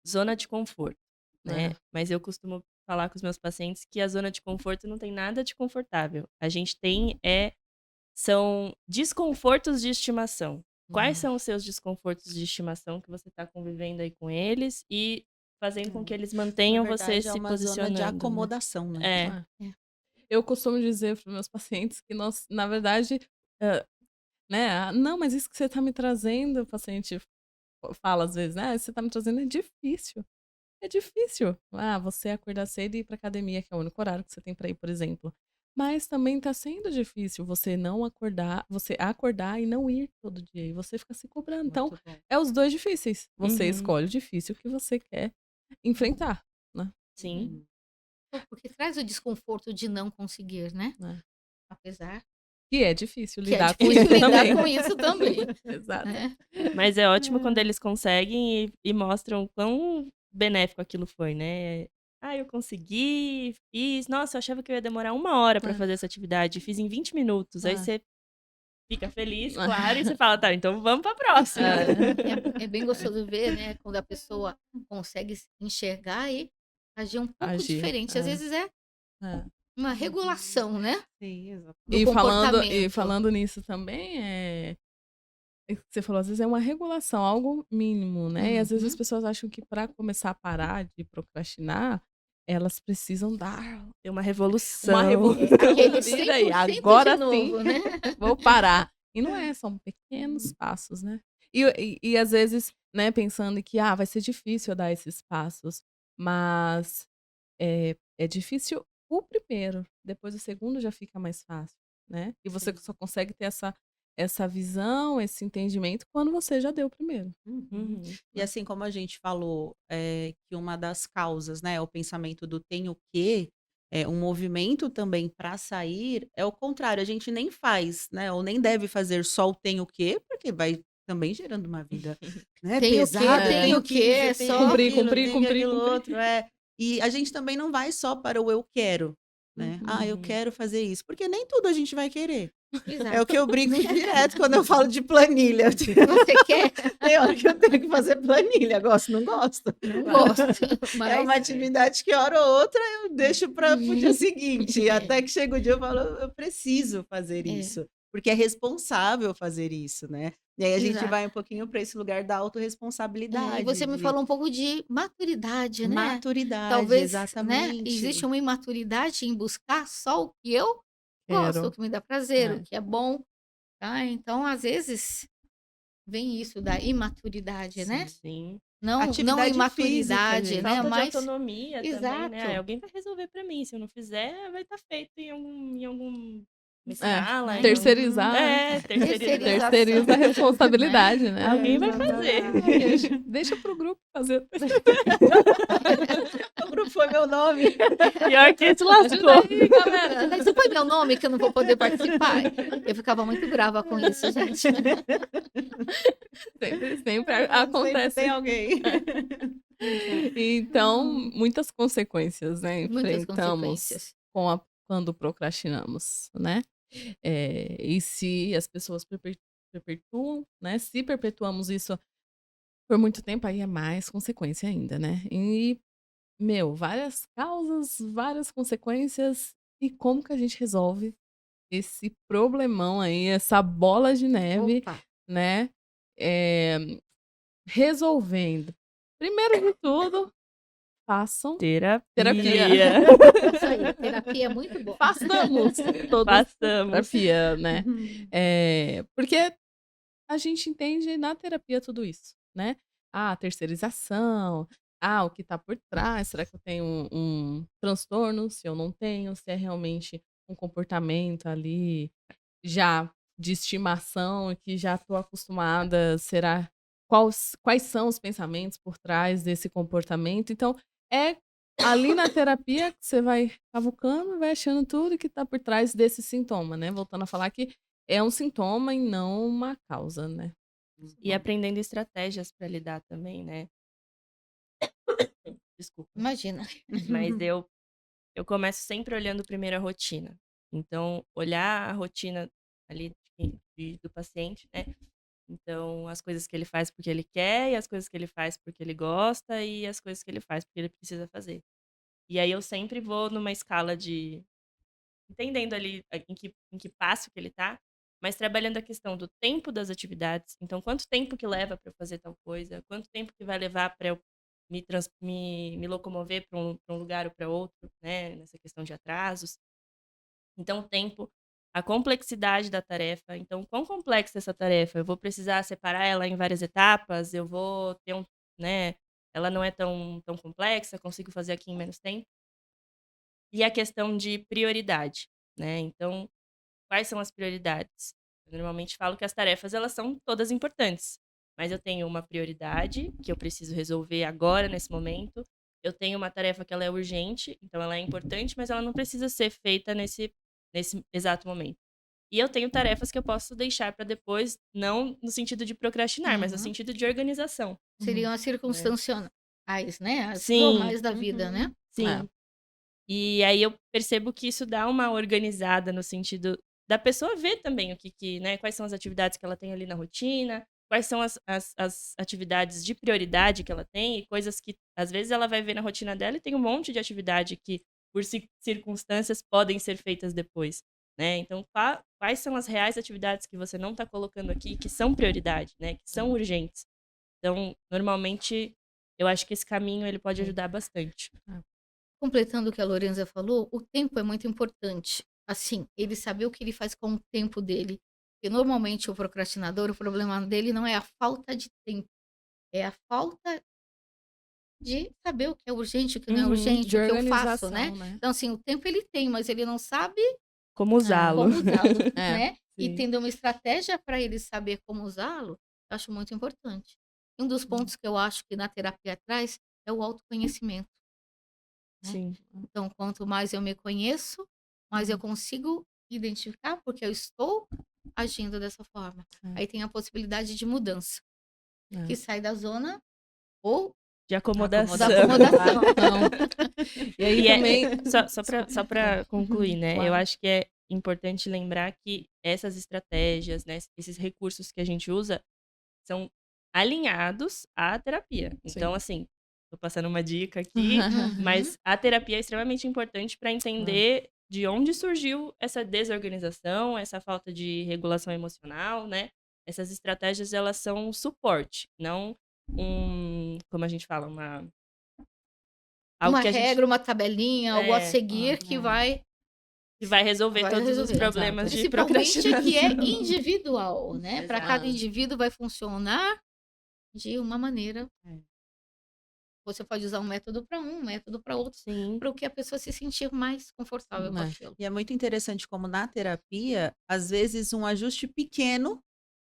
zona de conforto, né? É. Mas eu costumo falar com os meus pacientes que a zona de conforto não tem nada de confortável. A gente tem são desconfortos de estimação. Quais são os seus desconfortos de estimação que você está convivendo aí com eles e fazendo com que eles Na mantenham você verdade, é se uma zona de posicionando, né? acomodação, né? É, É. Eu costumo dizer para os meus pacientes que nós, na verdade, né? Não, mas isso que você está me trazendo, o paciente fala às vezes, né? Você está me trazendo é difícil. É difícil. Você acordar cedo e ir para academia, que é o único horário que você tem para ir, por exemplo. Mas também está sendo difícil você acordar e não ir todo dia. E você fica se cobrando. Então, Muito bom. é os dois difíceis. Você uhum, escolhe o difícil que você quer enfrentar, né? sim. Porque traz o desconforto de não conseguir, né? É. Apesar Que é difícil que é lidar com difícil isso lidar também. com isso também, Exato. né? Mas é ótimo quando eles conseguem e mostram quão benéfico aquilo foi, né? Eu consegui, fiz. Nossa, eu achava que eu ia demorar 1 hora pra É. fazer essa atividade. Fiz em 20 minutos. Aí É. você fica feliz, claro, e você fala, tá, então vamos pra próxima. É bem gostoso ver, né? Quando a pessoa consegue se enxergar e agir um pouco Agir. diferente. Às vezes é É. uma regulação, né? Sim, exato. Do E comportamento. falando nisso também, é que você falou, às vezes é uma regulação, algo mínimo, né? E às vezes as Uhum. pessoas acham que para começar a parar de procrastinar, elas precisam dar Tem uma revolução. uma revolução Aquele na vida e 100% agora de sim novo, né? vou parar. E não é, são pequenos passos, né? E às vezes, né, pensando que vai ser difícil eu dar esses passos, mas é difícil o primeiro, depois o segundo já fica mais fácil, né? E você Sim. só consegue ter essa visão, esse entendimento quando você já deu o primeiro. Uhum. E assim como a gente falou, que uma das causas, né, é o pensamento do tenho que, um movimento também para sair é o contrário, a gente nem faz, né, ou nem deve fazer só o tenho que, porque vai também gerando uma vida, né, Tem o quê, pesada, tem tenho o que quê, isso, é tenho só. Cumprir, aquilo, cumprir, tenho que cumprir, aquilo cumprir. outro, E a gente também não vai só para o eu quero, né. Eu Uhum. quero fazer isso, porque nem tudo a gente vai querer. É Exato. o que eu brinco direto quando eu falo de planilha. Você quer? Tem hora que eu tenho que fazer planilha, gosto, não gosto. Não gosto. É uma Mas atividade que hora ou outra eu deixo para o dia seguinte, É. até que chega o dia eu falo, eu preciso fazer É. isso, porque é responsável fazer isso, né. E aí a gente Exato. vai um pouquinho para esse lugar da E autorresponsabilidade, você me de falou um pouco de maturidade, né. maturidade, Talvez, né, existe exatamente. uma imaturidade em buscar só o que eu gosto, o Quero. que me dá prazer, o É. que é bom, tá. Então, às vezes, vem isso da imaturidade, né. Sim. Sim. Não Atividade física, imaturidade, né, Falta de gente. mas autonomia também, né? exato, Alguém vai resolver pra mim. Se eu não fizer, vai estar feito em alguma É, escala, né. em algum. terceirizar, né? Terceirizar. Terceirização, Terceiriza a né. responsabilidade, né? Alguém vai fazer. Exatamente. Deixa pro grupo fazer. O grupo foi meu nome. Pior que se Ajuda lascou. aí, galera. Daí você põe meu nome que eu não vou poder participar. Eu ficava muito brava com isso, gente. Sempre Sempre tem acontece. alguém. Então, muitas consequências, né, Muitas enfrentamos consequências. quando procrastinamos, né? E se as pessoas perpetuam, né? Se perpetuamos isso por muito tempo, aí é mais consequência ainda, né? E, meu, várias causas, várias consequências. E como que a gente resolve esse problemão aí, essa bola de neve, Opa, né? É, resolvendo. Primeiro de tudo, façam terapia. Terapia. isso aí, terapia é muito bom. Façamos todos Passamos. terapia, né? Porque a gente entende na terapia tudo isso, né? A terceirização, o que tá por trás, será que eu tenho um transtorno? Se eu não tenho, se é realmente um comportamento ali já de estimação, que já tô acostumada, será quais são os pensamentos por trás desse comportamento? Então, é ali na terapia que você vai cavucando, vai achando tudo que tá por trás desse sintoma, né? Voltando a falar que é um sintoma e não uma causa, né? E aprendendo estratégias pra lidar também, né? Desculpa. Imagina. Mas eu começo sempre olhando primeiro a rotina. Então, olhar a rotina ali do paciente, né? Então, as coisas que ele faz porque ele quer, e as coisas que ele faz porque ele gosta, e as coisas que ele faz porque ele precisa fazer. E aí eu sempre vou numa escala de entendendo ali em que passo que ele tá, mas trabalhando a questão do tempo das atividades. Então, quanto tempo que leva para eu fazer tal coisa? Quanto tempo que vai levar para eu me locomover para um lugar ou para outro, né? Nessa questão de atrasos. Então, o tempo, a complexidade da tarefa. Então, quão complexa é essa tarefa? Eu vou precisar separar ela em várias etapas? Eu vou ter né? Ela não é tão complexa, consigo fazer aqui em menos tempo. E a questão de prioridade, né? Então, quais são as prioridades? Eu normalmente falo que as tarefas elas são todas importantes, mas eu tenho uma prioridade que eu preciso resolver agora nesse momento. Eu tenho uma tarefa que ela é urgente, então ela é importante, mas ela não precisa ser feita nesse exato momento. E eu tenho tarefas que eu posso deixar para depois, não no sentido de procrastinar, mas no Uhum. sentido de organização, Seriam as né? circunstanciais, né, as Sim, normais da vida, né. sim. E aí eu percebo que isso dá uma organizada no sentido da pessoa ver também né, quais são as atividades que ela tem ali na rotina, quais são as atividades de prioridade que ela tem, e coisas que às vezes ela vai ver na rotina dela e tem um monte de atividade que, por circunstâncias, podem ser feitas depois. Né? Então, quais são as reais atividades que você não está colocando aqui, que são prioridade, né? Que são urgentes. Então, normalmente, eu acho que esse caminho ele pode ajudar bastante. Completando o que a Lorenza falou, o tempo é muito importante. Assim, ele saber o que ele faz com o tempo dele. Porque normalmente o procrastinador, o problema dele não é a falta de tempo, é a falta de saber o que é urgente, o que não é Uhum. urgente, De o que eu faço, né. organização, né? Então, assim, o tempo ele tem, mas ele não sabe Como usá-lo. como usá-lo, É, né. E Sim. tendo uma estratégia para ele saber como usá-lo, eu acho muito importante. E um dos pontos que eu acho que na terapia traz é o autoconhecimento, né. Sim. Então, quanto mais eu me conheço, mais eu consigo identificar porque eu estou agindo dessa forma. É. Aí tem a possibilidade de mudança, É. que sai da zona ou De acomodação. da acomodação. E aí E também. só pra concluir, né? Eu Claro. acho que é importante lembrar que essas estratégias, né, esses recursos que a gente usa são alinhados à terapia. Então, assim, tô passando uma dica aqui, Uhum. mas a terapia é extremamente importante para entender de onde surgiu essa desorganização, essa falta de regulação emocional, né? Essas estratégias, elas são um suporte, não como a gente fala, algo Uma que a gente regra, uma tabelinha, algo a Ó, seguir é. que vai resolver vai todos os resolver. problemas Exato. de Principalmente que é procrastinação. individual, né? Para cada Exato. indivíduo vai funcionar de uma maneira. É. Você pode usar um método para um método para outro, Sim. para o que a pessoa se sentir mais confortável com É. aquilo. E é muito interessante como na terapia, às vezes um ajuste pequeno,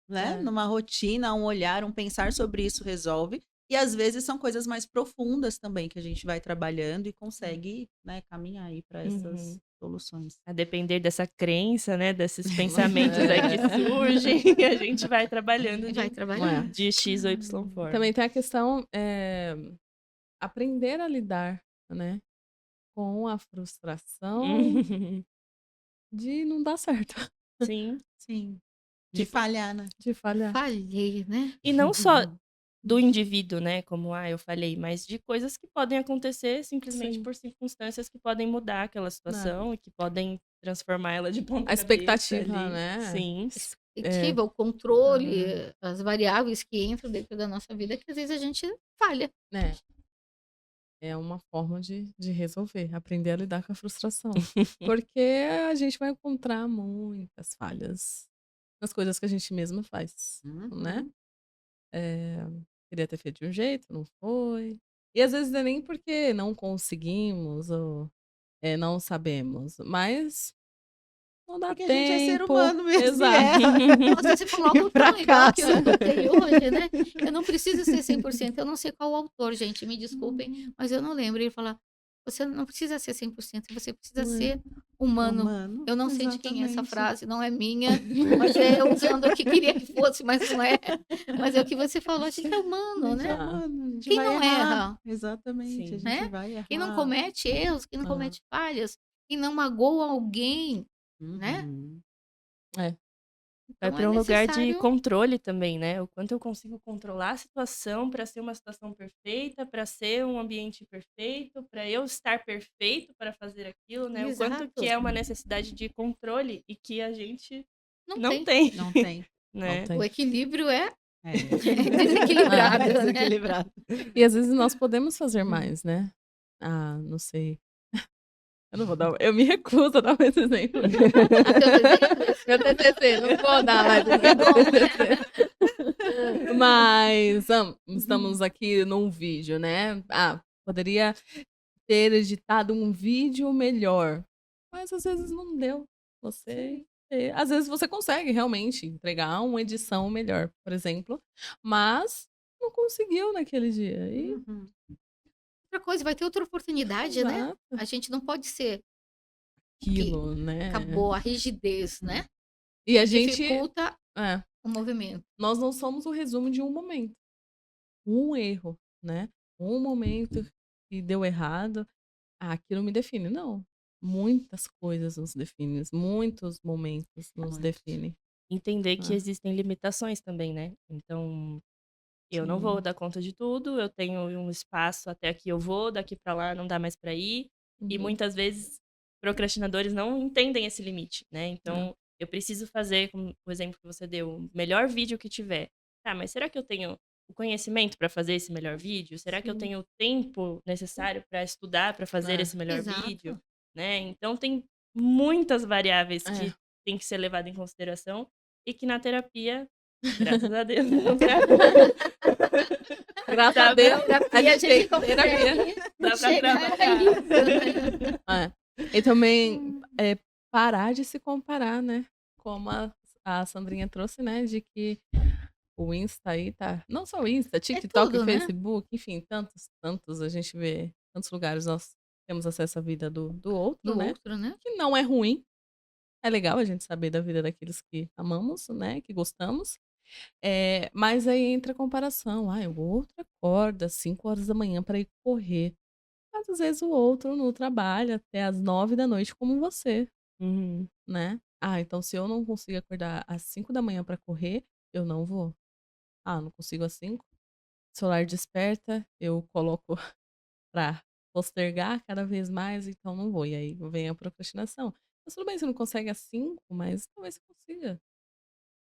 né, É. numa rotina, um olhar, um pensar sobre isso resolve. E às vezes são coisas mais profundas também que a gente vai trabalhando e consegue, né, caminhar aí para essas Uhum. soluções. A depender dessa crença, né, desses pensamentos aí que É. surgem, a gente vai trabalhando E vai de, trabalhar. de X ou Y forma. Também tem a questão, aprender a lidar, né, com a frustração de não dar certo, Sim. Sim. De Tipo, falhar, né? de falhar. Falhei, né? e não só do indivíduo, né, como, eu falhei, mas de coisas que podem acontecer simplesmente Sim. por circunstâncias que podem mudar aquela situação e que podem transformar ela de ponta A cabeça expectativa, ali. né? Sim. Perspectiva, o controle, as variáveis que entram dentro da nossa vida, que às vezes a gente falha. É. É uma forma de resolver, aprender a lidar com a frustração. Porque a gente vai encontrar muitas falhas nas coisas que a gente mesma faz, né? Uhum. Queria ter feito de um jeito, não foi. E às vezes não é nem porque não conseguimos ou não sabemos, mas não dá Porque a gente é ser tempo. humano mesmo e Exato. erra. Nossa, você falou E algo tão legal que eu fracassa. escutei hoje, né? Eu não preciso ser 100%. Eu não sei qual o autor, gente, me desculpem, mas eu não lembro. Ele fala, você não precisa ser 100%, você precisa ser humano. Humano, Eu não sei de quem é essa exatamente. frase, não é minha, mas é eu usando o que queria que fosse, mas não é. Mas é o que você falou, a gente é A humano, gente é né? humano, a gente Quem vai não errar. erra, Exatamente, a Sim. gente né? vai Quem não errar. comete erros, quem não Ah. comete falhas, quem não magoa alguém, né? Uhum. Vai Então é para um lugar de necessário. controle também, né? O quanto eu consigo controlar a situação para ser uma situação perfeita, para ser um ambiente perfeito, para eu estar perfeito para fazer aquilo, né? O quanto que Exato. é uma necessidade de controle e que a gente Não não tem. tem, Não tem. Não né? tem. O equilíbrio é É. desequilibrado, né? Desequilibrado. E às vezes nós podemos fazer Hum. mais, né? Não sei. Eu não vou dar. Eu me recuso a dar mais exemplo. Meu TCC, não vou dar mais exemplo. Mas estamos aqui num vídeo, né? Poderia ter editado um vídeo melhor. Mas às vezes não deu. Às vezes você consegue realmente entregar uma edição melhor, por exemplo. Mas não conseguiu naquele dia. E Uhum. Outra coisa, vai ter outra oportunidade, né? exato, A gente não pode ser aquilo, né? acabou a rigidez, né? E a gente. Dificulta É, o movimento. nós não somos o resumo de um momento. Um erro, né? Um momento que deu errado, aquilo me define. Não. Muitas coisas nos definem, muitos momentos nos Muito. definem. Entender que Ah. existem limitações também, né? Então, eu não Sim. vou dar conta de tudo, eu tenho um espaço até aqui eu vou, daqui para lá não dá mais para ir. E Uhum. muitas vezes procrastinadores não entendem esse limite, né? Então, eu preciso fazer, como o exemplo que você deu, o melhor vídeo que tiver. Tá, mas será que eu tenho o conhecimento para fazer esse melhor vídeo? Será que eu Sim. tenho o tempo necessário para estudar para fazer esse melhor Exato. vídeo, né? Então tem muitas variáveis É. que tem que ser levada em consideração e que na terapia, graças a Deus, não Graças Dá a Deus, Terapia, a gente tem consegue terapia. dá pra chegar a trabalhar. isso, né? E também parar de se comparar, né? Como a Sandrinha trouxe, né? De que o Insta aí tá. Não só o Insta, TikTok, tudo, né? Facebook, enfim, tantos, a gente vê, tantos lugares nós temos acesso à vida do outro, Do né? outro, né? Que não é ruim. É legal a gente saber da vida daqueles que amamos, né? Que gostamos. Mas aí entra a comparação. O outro acorda às 5 horas da manhã para ir correr. Mas às vezes o outro não trabalha até às 9 da noite como você, Uhum. né? Então se eu não consigo acordar às 5 da manhã para correr, eu não vou. Não consigo às 5. O celular desperta, eu coloco pra postergar cada vez mais, então não vou. E aí vem a procrastinação. Mas tudo bem, você não consegue às 5, mas talvez você consiga.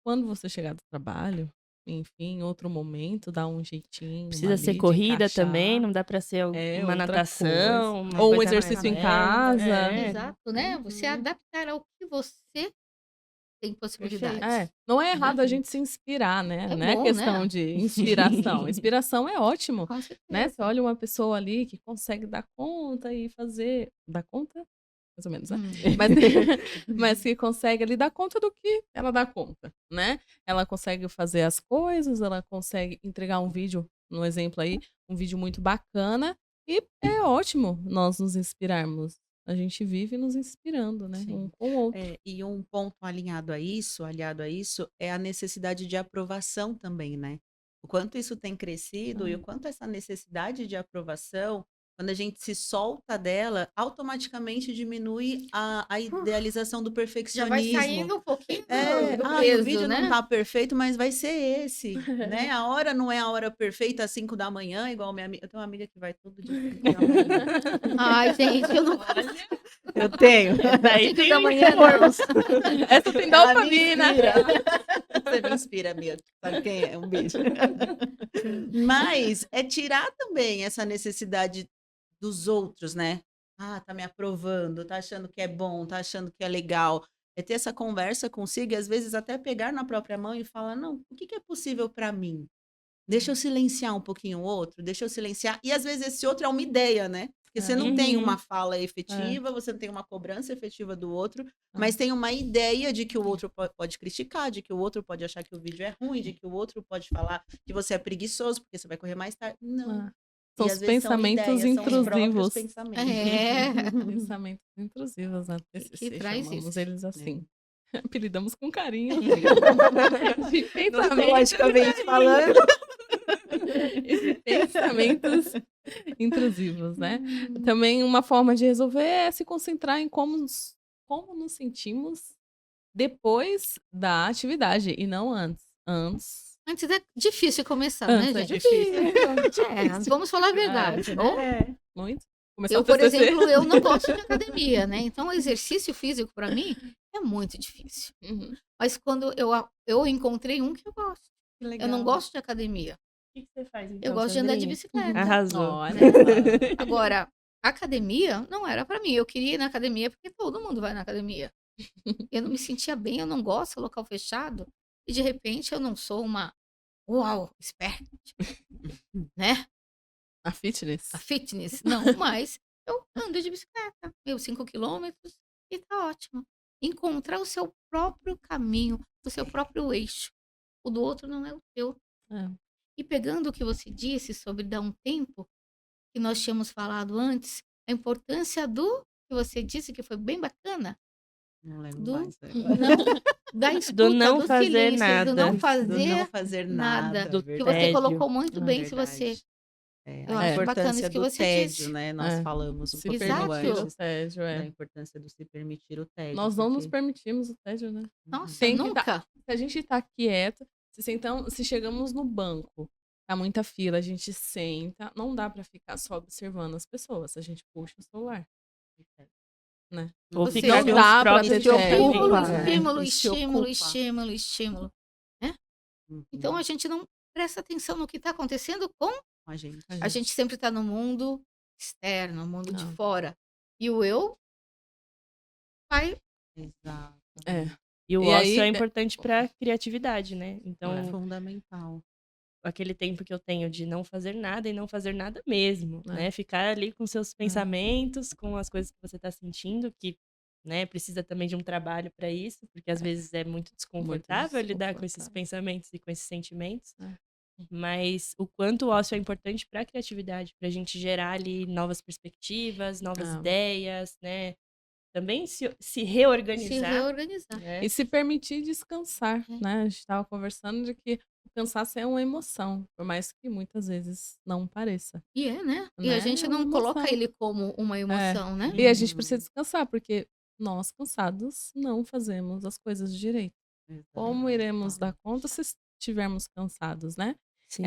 Quando você chegar do trabalho, enfim, em outro momento, dá um jeitinho Precisa ser ali de corrida também, encaixar. não dá pra ser É uma outra coisa. natação, uma Ou um coisa mais exercício em leve. casa. É. Exato, né? Você Uhum. adaptar ao que você tem Perfeito. possibilidades, Não é né? errado a gente se inspirar, né? É Não é bom, questão né? de inspiração. Inspiração é ótimo, Com né? Você certeza. olha uma pessoa ali que consegue dar conta e fazer. Dar conta? Mais ou menos, né? Hum. Mas, mas que consegue ali dar conta do que ela dá conta, né? Ela consegue fazer as coisas, ela consegue entregar um vídeo, no exemplo aí, um vídeo muito bacana. E é ótimo nós nos inspirarmos. A gente vive nos inspirando, né? Um Sim. com o outro. E um ponto aliado a isso, é a necessidade de aprovação também, né. O quanto isso tem crescido e o quanto essa necessidade de aprovação, quando a gente se solta dela, automaticamente diminui a idealização do Já vai perfeccionismo. saindo um pouquinho É, do o peso, vídeo não né? tá perfeito, mas vai ser esse, né. A hora não é a hora perfeita às 5 da manhã, igual minha amiga, eu tenho uma amiga que vai todo dia às 5 da manhã. Ai, gente, eu não Eu tenho. Daí 5 tem da um manhã não. Essa tem Ela me dopamina. inspira. Você me inspira, amiga. Sabe quem é? Um beijo. Mas é tirar também essa necessidade dos outros, né. "Ah, tá me aprovando, tá achando que é bom, tá achando que é legal". É ter essa conversa consigo e às vezes até pegar na própria mão e falar: "Não, o que que é possível para mim? Deixa eu silenciar um pouquinho o outro, deixa eu silenciar", e às vezes esse outro é uma ideia, né, porque você não tem uma Uhum. fala É, efetiva, você não tem uma cobrança efetiva do outro, mas é. tem uma ideia de que o outro pode criticar, de que o outro pode achar que o vídeo é ruim, de que o outro pode falar que você é preguiçoso, porque você vai correr mais tarde. Não. É. São E os às vezes são pensamentos ideias, são os próprios intrusivos. pensamentos. É, Pensamentos intrusivos na que TCC, traz chamamos isso. eles É. assim. Apelidamos com carinho. De pensamentos, Psicologicamente falando. de pensamentos intrusivos, né? Também uma forma de resolver é se concentrar em como nos sentimos depois da atividade e não antes. Antes é difícil começar, né, Antes é gente? difícil. É, vamos falar a verdade, né? É. Muito. Começar o Eu, por TCC. exemplo, eu não gosto de academia, né? Então, o exercício físico para mim é muito difícil. Uhum. Mas quando eu encontrei um que eu gosto. Que Eu não legal. gosto de academia. O que que você faz Eu então, gosto de andar de Sandrinha? bicicleta. Arrasou. Olha né? só. Agora, academia não era para mim. Eu queria ir na academia porque todo mundo vai na academia. Eu não me sentia bem, eu não gosto de local fechado. E de repente eu não sou uma uau, expert, né? A fitness. A fitness. Não, mas eu ando de bicicleta, meus 5 quilômetros e tá ótimo. Encontrar o seu próprio caminho, o seu próprio eixo. O do outro não é o teu. É. E pegando o que você disse sobre dar um tempo, que nós tínhamos falado antes, a importância do que você disse que foi bem bacana, Não lembro do mais agora. não da Do escuta, não do fazer silêncio, do nada. não Do não fazer fazer nada. nada, Do Que você verdade. colocou tédio. muito bem que você Verdade. É, eu a acho É. bacana importância isso que do você tédio, disse. né, nós É. falamos um Se pouquinho permitir o antes, tédio, da é. importância do se permitir o tédio, Nós não nos porque permitimos o tédio, né? Nossa, Tem que tá nunca. se a gente tá quieto, se chegamos no banco, tá muita fila, a gente senta, não dá pra ficar só observando as pessoas, a gente puxa o celular, né? Ou Ou ficar seja, com os dá pra próprios ter estímulo, tédio. pensamentos, né? estímulo, Isso estímulo, ocupa. estímulo, estímulo, né? Então Uhum. a gente não presta atenção no que está acontecendo com A gente. a gente sempre está no mundo externo, no mundo de Ah. fora. E o eu vai Exato. É. E o E ócio aí é importante pra criatividade, né? Então, É fundamental. aquele tempo que eu tenho de não fazer nada e não fazer nada mesmo, É. né? Ficar ali com seus pensamentos, com as coisas que você tá sentindo, que, né, precisa também de um trabalho pra isso, porque às vezes é muito desconfortável lidar com esses desconfortável. pensamentos e com esses sentimentos. É. Mas o quanto o ócio é importante pra criatividade, pra gente gerar ali novas perspectivas, novas Ah. ideias, né? Também se se reorganizar, reorganizar. né? E se permitir descansar, É. né? A gente estava conversando de que o cansaço é uma emoção, por mais que muitas vezes não pareça, E é, né? E né? a gente É uma não coloca emoção. ele como uma emoção, né? E a gente Uhum. precisa descansar, porque nós, cansados, não fazemos as coisas direito. Como iremos dar conta se estivermos cansados, né? Sim.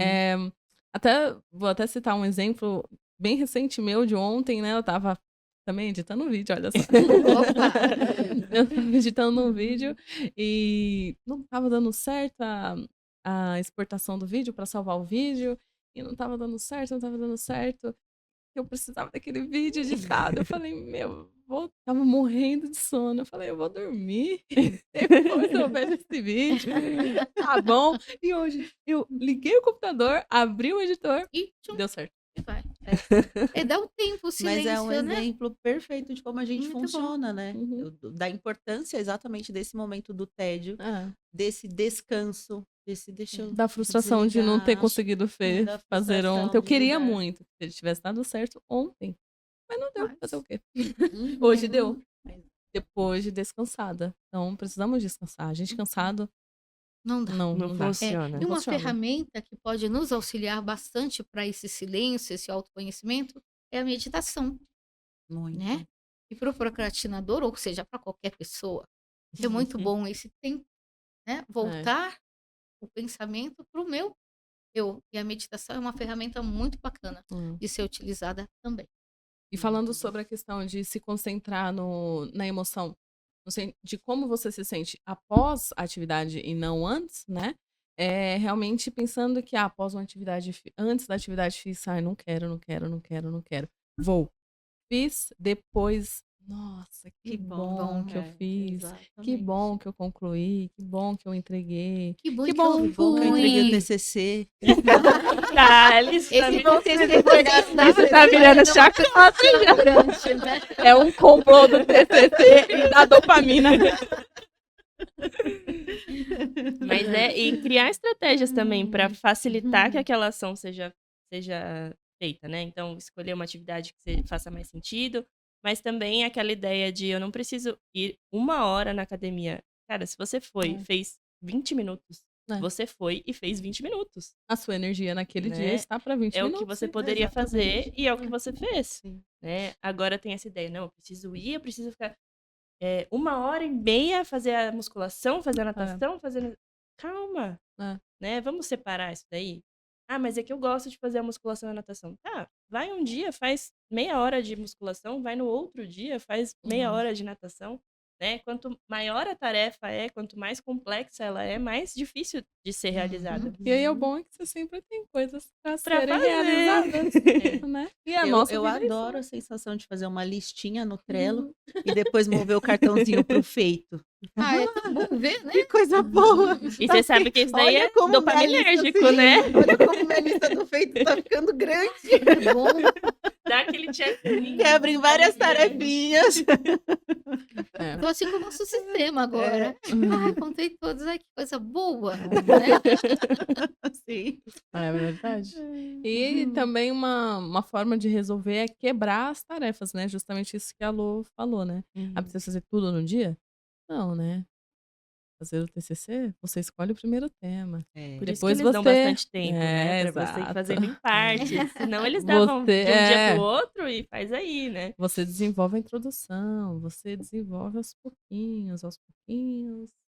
Vou até citar um exemplo bem recente meu, de ontem, né? Eu tava também editando um vídeo, olha só. Opa! Eu tava editando um vídeo e não tava dando certo a exportação do vídeo para salvar o vídeo. E não tava dando certo, não tava dando certo. Eu precisava daquele vídeo editado. Eu falei, tava morrendo de sono. Eu falei, eu vou dormir. Depois eu vejo esse vídeo. Tá bom. E hoje eu liguei o computador, abri o editor, E tchum, deu certo. e vai. É dar o tempo, o Mas silêncio, é um né? exemplo perfeito de como a gente Muito bom. funciona, né? Uhum. Da importância exatamente desse momento do tédio, É. desse descanso, desse deixa eu Da frustração de não ter desligar, conseguido da fazer frustração ontem. Eu de queria ligar. muito que ele tivesse dado certo ontem. Mas não deu. Mas- Fazer o quê? Uhum. Hoje deu. Depois de descansada. Então, precisamos descansar. A gente cansado, Não dá. não Não dá. funciona. E uma funciona. ferramenta que pode nos auxiliar bastante para esse silêncio, esse autoconhecimento, é a meditação, Muito. né? E para o procrastinador, ou seja, para qualquer pessoa, é muito bom esse tempo, né? Voltar o pensamento para o meu eu. E a meditação é uma ferramenta muito bacana Hum. de ser utilizada também. E falando sobre a questão de se concentrar na emoção, de como você se sente após a atividade e não antes, né? É realmente pensando que após uma atividade, antes da atividade física, ai, não quero. Vou. Fiz, depois, nossa, que bom que eu fiz. Que bom que eu concluí, que bom que eu entreguei. Que bom Que que bom, eu Que bom que eu entreguei o fui. TCC. Thales, Esse bom que você Você tá virando chacota já. grande, né? É um complô do TCC e da dopamina. Mas e criar estratégias também para facilitar que aquela ação seja feita, né? Então, escolher uma atividade que faça mais sentido, mas também aquela ideia de eu não preciso ir 1 hora na academia. Cara, se você foi, fez 20 minutos, você foi e fez 20 minutos. A sua energia naquele Né? dia está para 20 É o minutos. que você sim. poderia fazer Exatamente. e é o que você fez. Sim. Né? Agora tem essa ideia, não, eu preciso ir, eu preciso ficar 1 hora e meia fazer a musculação, fazer a natação, fazer... Calma, né? Vamos separar isso daí? Ah, mas é que eu gosto de fazer a musculação e a natação. Tá, vai um dia, faz meia hora de musculação, vai no outro dia, faz meia hora de natação. Né? Quanto maior a tarefa quanto mais complexa ela é, mais difícil de ser realizada. E aí o bom é que você sempre tem coisas para Pra serem fazer. realizadas. Né? E a nossa Eu vida é isso, adoro né? a sensação de fazer uma listinha no Trello e depois mover o cartãozinho pro feito. Ah, é tão bom ver, né? Que coisa boa! E você sabe que isso daí Olha é como minha dopaminérgico, lista, né? Olha como minha lista do feito tá ficando grande. É bom. Dá aquele checkzinho. Quebra em várias tarefinhas. É. Tô assim com o nosso sistema agora. Ai, contei todos. Ai, que coisa boa. Né? Sim. É verdade. E também uma forma de resolver é quebrar as tarefas, né? Justamente isso que a Lu falou, né? Ah, precisa fazer tudo no dia? Não, né? Fazer o TCC, você escolhe o primeiro tema. Por isso Depois que eles dão você- bastante tempo, né? Pra você ir exato. fazendo em partes. Senão eles davam Você- de um dia pro outro e faz aí, né? Você desenvolve a introdução, você desenvolve aos pouquinhos,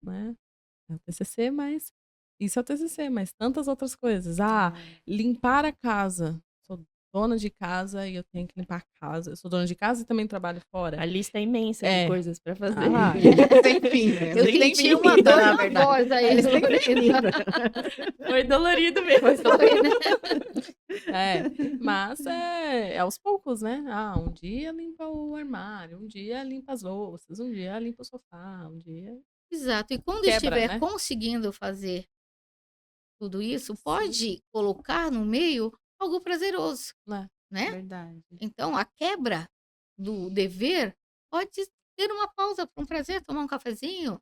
né? É o TCC, mas isso é o TCC, mas tantas outras coisas. Ah, limpar a casa. Sou dona de casa e eu tenho que limpar a casa. Eu sou dona de casa e também trabalho fora. A lista é imensa É. de coisas pra fazer. Ah, Sem fim, né? Eu Sem senti fim, uma na dor na verdade. voz aí. É sem Foi dolorido mesmo. mas é aos poucos, né? Ah, um dia limpa o armário, um dia limpa as louças, um dia limpa o sofá, um dia... Exato. E quando Quebra, estiver né? conseguindo fazer tudo isso, pode colocar no meio algo prazeroso, É. né? Verdade. Então, a quebra do dever pode ter uma pausa para um prazer, tomar um cafezinho,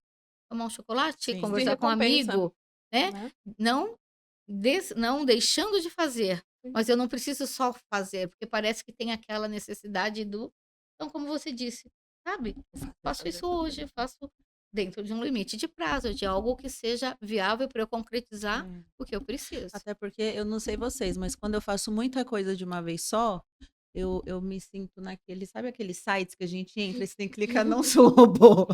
tomar um chocolate, Sim. conversar Se com um recompensa. amigo, né? Né? Não deixando de fazer, mas eu não preciso só fazer, porque parece que tem aquela necessidade do... Então, como você disse, sabe? Faço isso hoje, faço dentro de um limite de prazo, de algo que seja viável para eu concretizar É. o que eu preciso. Até porque eu não sei vocês, mas quando eu faço muita coisa de uma vez só, eu me sinto naquele, sabe aqueles sites que a gente entra e você tem que clicar, não sou robô.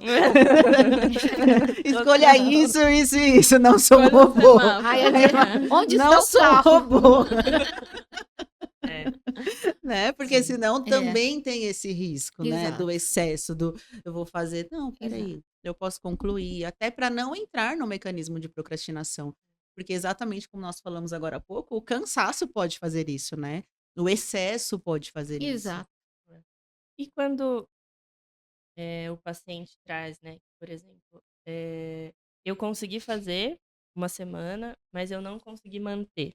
Escolha isso, não sou Escolhe o robô. semáforo. Ai, Adriana, onde Não está o sou carro? robô. É. né? Porque Sim. senão É, também tem esse risco, né? Do exato, excesso, do eu vou fazer. Não, exato. peraí, eu posso concluir, até para não entrar no mecanismo de procrastinação. Porque exatamente como nós falamos agora há pouco, o cansaço pode fazer isso, né? O excesso pode fazer isso. Exato. E quando o paciente traz, né, por exemplo, eu consegui fazer uma semana, mas eu não consegui manter.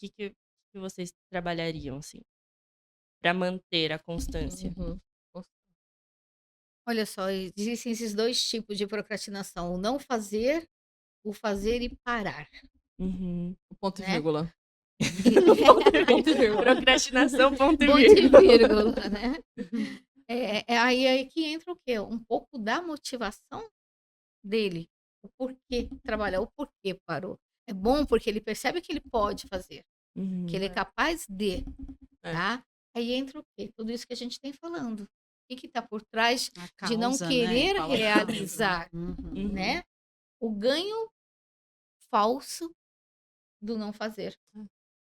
O que vocês trabalhariam, assim, para manter a constância? Uhum. Olha só, existem esses 2 tipos de procrastinação, o não fazer, o fazer e parar, Uhum. O ponto e né. vírgula. Ponto e vírgula. Procrastinação, ponto e Ponto e vírgula. vírgula, né. Aí que entra o quê? Um pouco da motivação dele, o porquê trabalhar, o porquê parou. É bom porque ele percebe que ele pode fazer, que Uhum. ele é capaz de, É. tá. Aí entra o quê? Tudo isso que a gente tem falando. O que está por trás A de não causa, né? querer Qual a causa? realizar, Uhum. Uhum. né, o ganho falso do não fazer,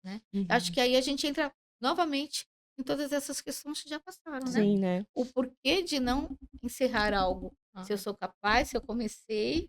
né. Acho Uhum. que aí a gente entra novamente em todas essas questões que já passaram, né. Sim, né? O porquê de não encerrar algo. Se eu Aham. sou capaz, se eu comecei, tá,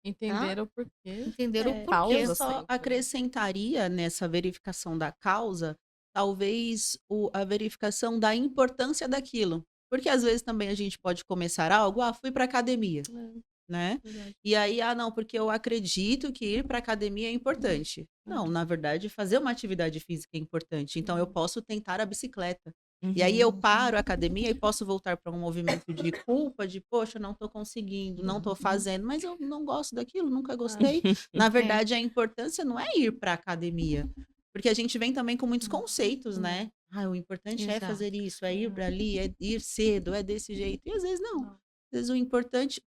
Entender o porquê. entender o É, porquê. eu Causa só sempre, né? acrescentaria nessa verificação da causa, talvez a verificação da importância daquilo. Porque às vezes também a gente pode começar algo, fui para academia, É, né? verdade. E aí, não, porque eu acredito que ir para academia é importante. Não, na verdade, fazer uma atividade física é importante. Então, eu posso tentar a bicicleta. E aí eu Uhum. paro a academia e posso voltar para um movimento de culpa, de poxa, não estou conseguindo, não estou fazendo, mas eu não gosto daquilo, nunca gostei. Na É, verdade, a importância não é ir para academia, porque a gente vem também com muitos conceitos, Hum. né? O importante é exato. fazer isso, é ir para ali, é ir cedo, é desse jeito. E às vezes não. Não. Às vezes o importante,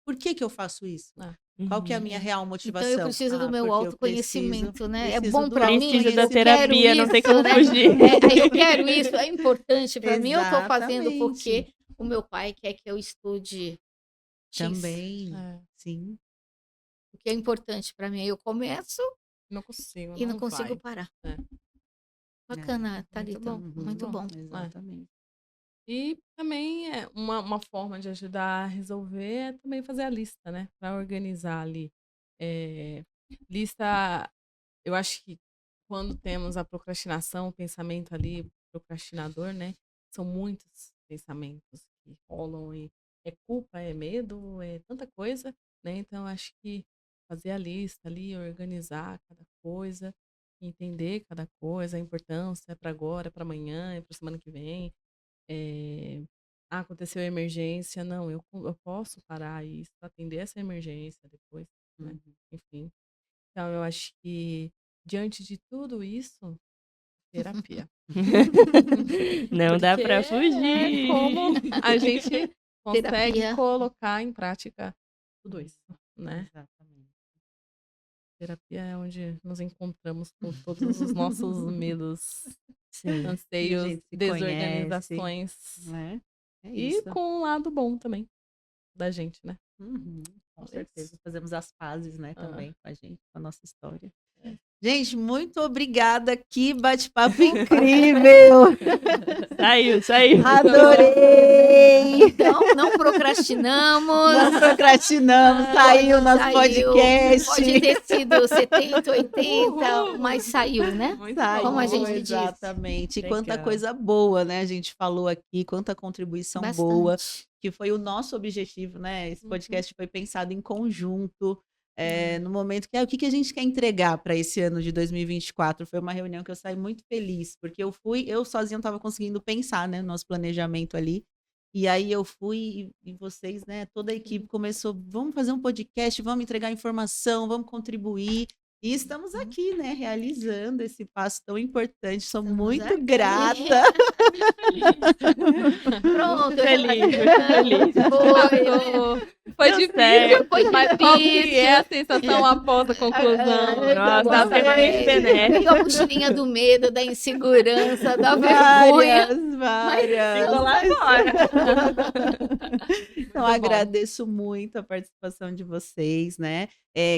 por que que eu faço isso? É. Qual que é a Uhum. minha É. real Então eu motivação? preciso do meu Porque eu autoconhecimento, né. É preciso bom do para mim, Precisa da eu quero terapia, não tem isso, como né. fugir. Aí eu quero isso, é importante para mim, eu estou fazendo Exatamente. porque o meu pai quer que eu estude X, Também, É. sim. o que é importante para mim. Aí eu começo Não consigo, e não não consigo vai. parar. É. Bacana, Muito Thalita, bom, muito muito Uhum, bom. É. exatamente. E também é uma forma de ajudar a resolver é também fazer a lista, né? Para organizar ali. É, lista, eu acho que quando temos a procrastinação, o pensamento ali, procrastinador, né? São muitos pensamentos que rolam e é culpa, é medo, é tanta coisa, né? Então, eu acho que fazer a lista ali, organizar cada coisa, entender cada coisa, a importância é para agora, é para amanhã, é para semana que vem. Aconteceu a emergência, não, eu posso parar isso, atender essa emergência depois, né? Uhum. Enfim. Então, eu acho que diante de tudo isso, terapia. Não dá Porque pra é como fugir. a gente consegue Terapia. colocar em prática tudo isso, né? Exatamente. Terapia é onde nos encontramos com todos os nossos medos, Sim. E a anseios, gente se conhece, desorganizações né? É e isso. com um lado bom também da gente, né? Uhum, com É certeza. isso. Fazemos as pazes, né, Ah, também com a gente, com a nossa história. é. Gente, muito obrigada. Que bate-papo incrível! Saiu. Adorei! Não procrastinamos. Não procrastinamos, saiu nosso Saiu. podcast. Pode ter sido 70, 80, Uhul! mas saiu, né? Muito Como a bom. gente Saiu, diz. exatamente. E quanta Legal. coisa boa, né, a gente falou aqui, quanta contribuição boa, Bastante. que foi o nosso objetivo, né? Esse Uhum. podcast foi pensado em conjunto, É. no momento que o que que a gente quer entregar para esse ano de 2024. Foi uma reunião que eu saí muito feliz, porque eu sozinha não estava conseguindo pensar, né, no nosso planejamento ali. E aí eu fui e vocês, né, toda a equipe começou, vamos fazer um podcast, vamos entregar informação, vamos contribuir. E estamos aqui, né, realizando esse passo tão importante. Sou Estamos muito aqui. grata. Pronto, Feliz, já muito feliz. foi, né? Passou. Foi Deu difícil, certo. Foi mas qual que é difícil. a sensação após a conclusão? Nossa, Nossa, extremamente benéfico. veio a mochilinha do medo, da insegurança, da vergonha. Várias. Ficou lá fora. Então, Muito bom. agradeço muito a participação de vocês, né?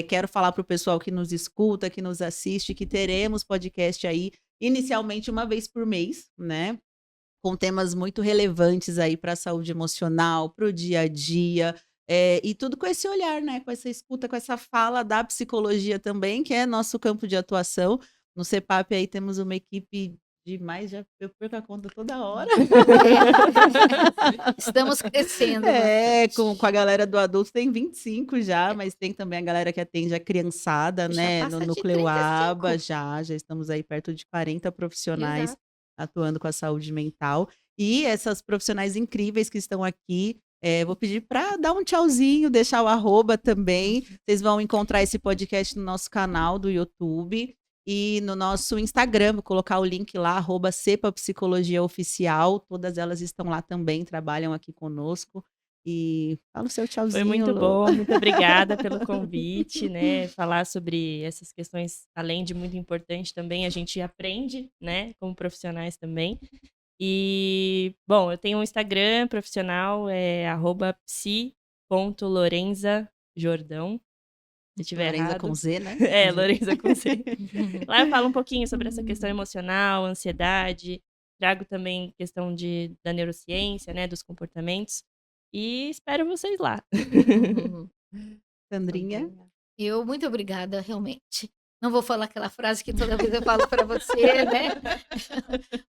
Quero falar para o pessoal que nos escuta, que nos assiste, que teremos podcast aí. inicialmente uma vez por mês, né? Com temas muito relevantes aí para a saúde emocional, para o dia a dia, e tudo com esse olhar, né, com essa escuta, com essa fala da psicologia também, que é nosso campo de atuação. No CEPAP aí temos uma equipe de mais, já eu perco a conta toda hora. Estamos crescendo É, bastante. com a galera do adulto tem 25 já, mas tem também a galera que atende a criançada, Já né, no passa de núcleo aba, 35. já estamos aí perto de 40 profissionais Exato. atuando com a saúde mental. E essas profissionais incríveis que estão aqui, vou pedir para dar um tchauzinho, deixar o arroba também. Vocês vão encontrar esse podcast no nosso canal do YouTube e no nosso Instagram, vou colocar o link lá, @Cepa Psicologia Oficial. Todas elas estão lá também, trabalham aqui conosco. E fala o seu Foi tchauzinho, muito Lô. bom, muito obrigada pelo convite, né? Falar sobre essas questões, além de muito importante também, a gente aprende, né? Como profissionais também. E, bom, eu tenho um Instagram profissional, é @psi.lorenzajordão. Se tiver Lorenza com errado. Z, né? É, Lorenza com Z. Lá eu falo um pouquinho sobre essa questão emocional, ansiedade. Trago também questão da neurociência, né? Dos comportamentos. E espero vocês lá. Sandrinha. Eu, muito obrigada, realmente. Não vou falar aquela frase que toda vez eu falo para você, né?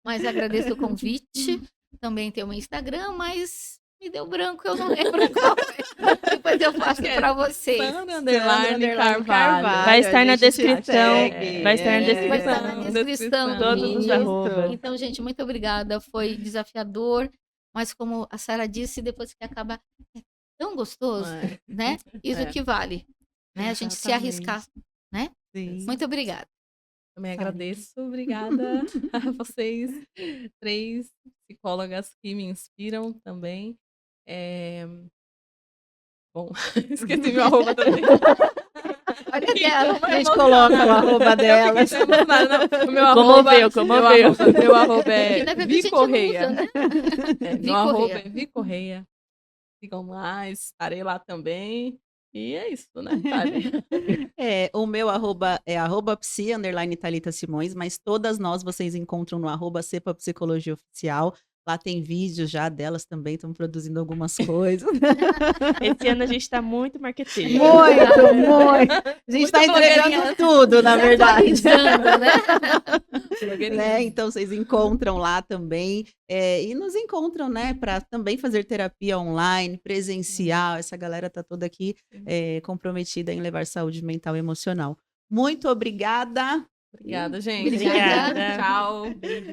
Mas agradeço o convite. Também tem o meu Instagram, mas me deu branco, eu não lembro qual é. Depois eu faço para vocês. Sandra_Carvalho. Vai estar na a gente descrição. segue. Vai estar na Vai descrição. estar na descrição do Todos os vídeo. arrobas. Então, gente, muito obrigada. Foi desafiador, mas como a Sara disse, depois que acaba, é tão gostoso, É. né? Isso É. que vale, né? A gente se Exatamente. arriscar, né? Sim. Muito obrigada. Também Sara. agradeço, obrigada a vocês, 3 psicólogas que me inspiram também. Bom, esqueci meu arroba também. Olha dela. A gente coloca o arroba dela. Eu fiquei emocionada, não. O meu Comoveu, arroba, comoveu. Meu arroba Que é na verdade a Vi gente Correia. usa, né? É, Vi meu arroba Correia. é Vi Correia. Sigam lá, estarei lá também. E é isso, né, Thali? O meu arroba é @psi_Thalita Simões, mas todas nós vocês encontram no @Cepa Psicologia Oficial. Lá tem vídeos já delas também, estão produzindo algumas coisas. Esse ano a gente tá muito marqueteiro. Muito, muito. A gente está entregando blogueirinha. tudo, na Se verdade. atualizando, né? Né? Então vocês encontram lá também e nos encontram, né, para também fazer terapia online, presencial. Essa galera tá toda aqui comprometida em levar saúde mental e emocional. Muito obrigada. Obrigada, gente. Obrigada. Tchau. Beijo.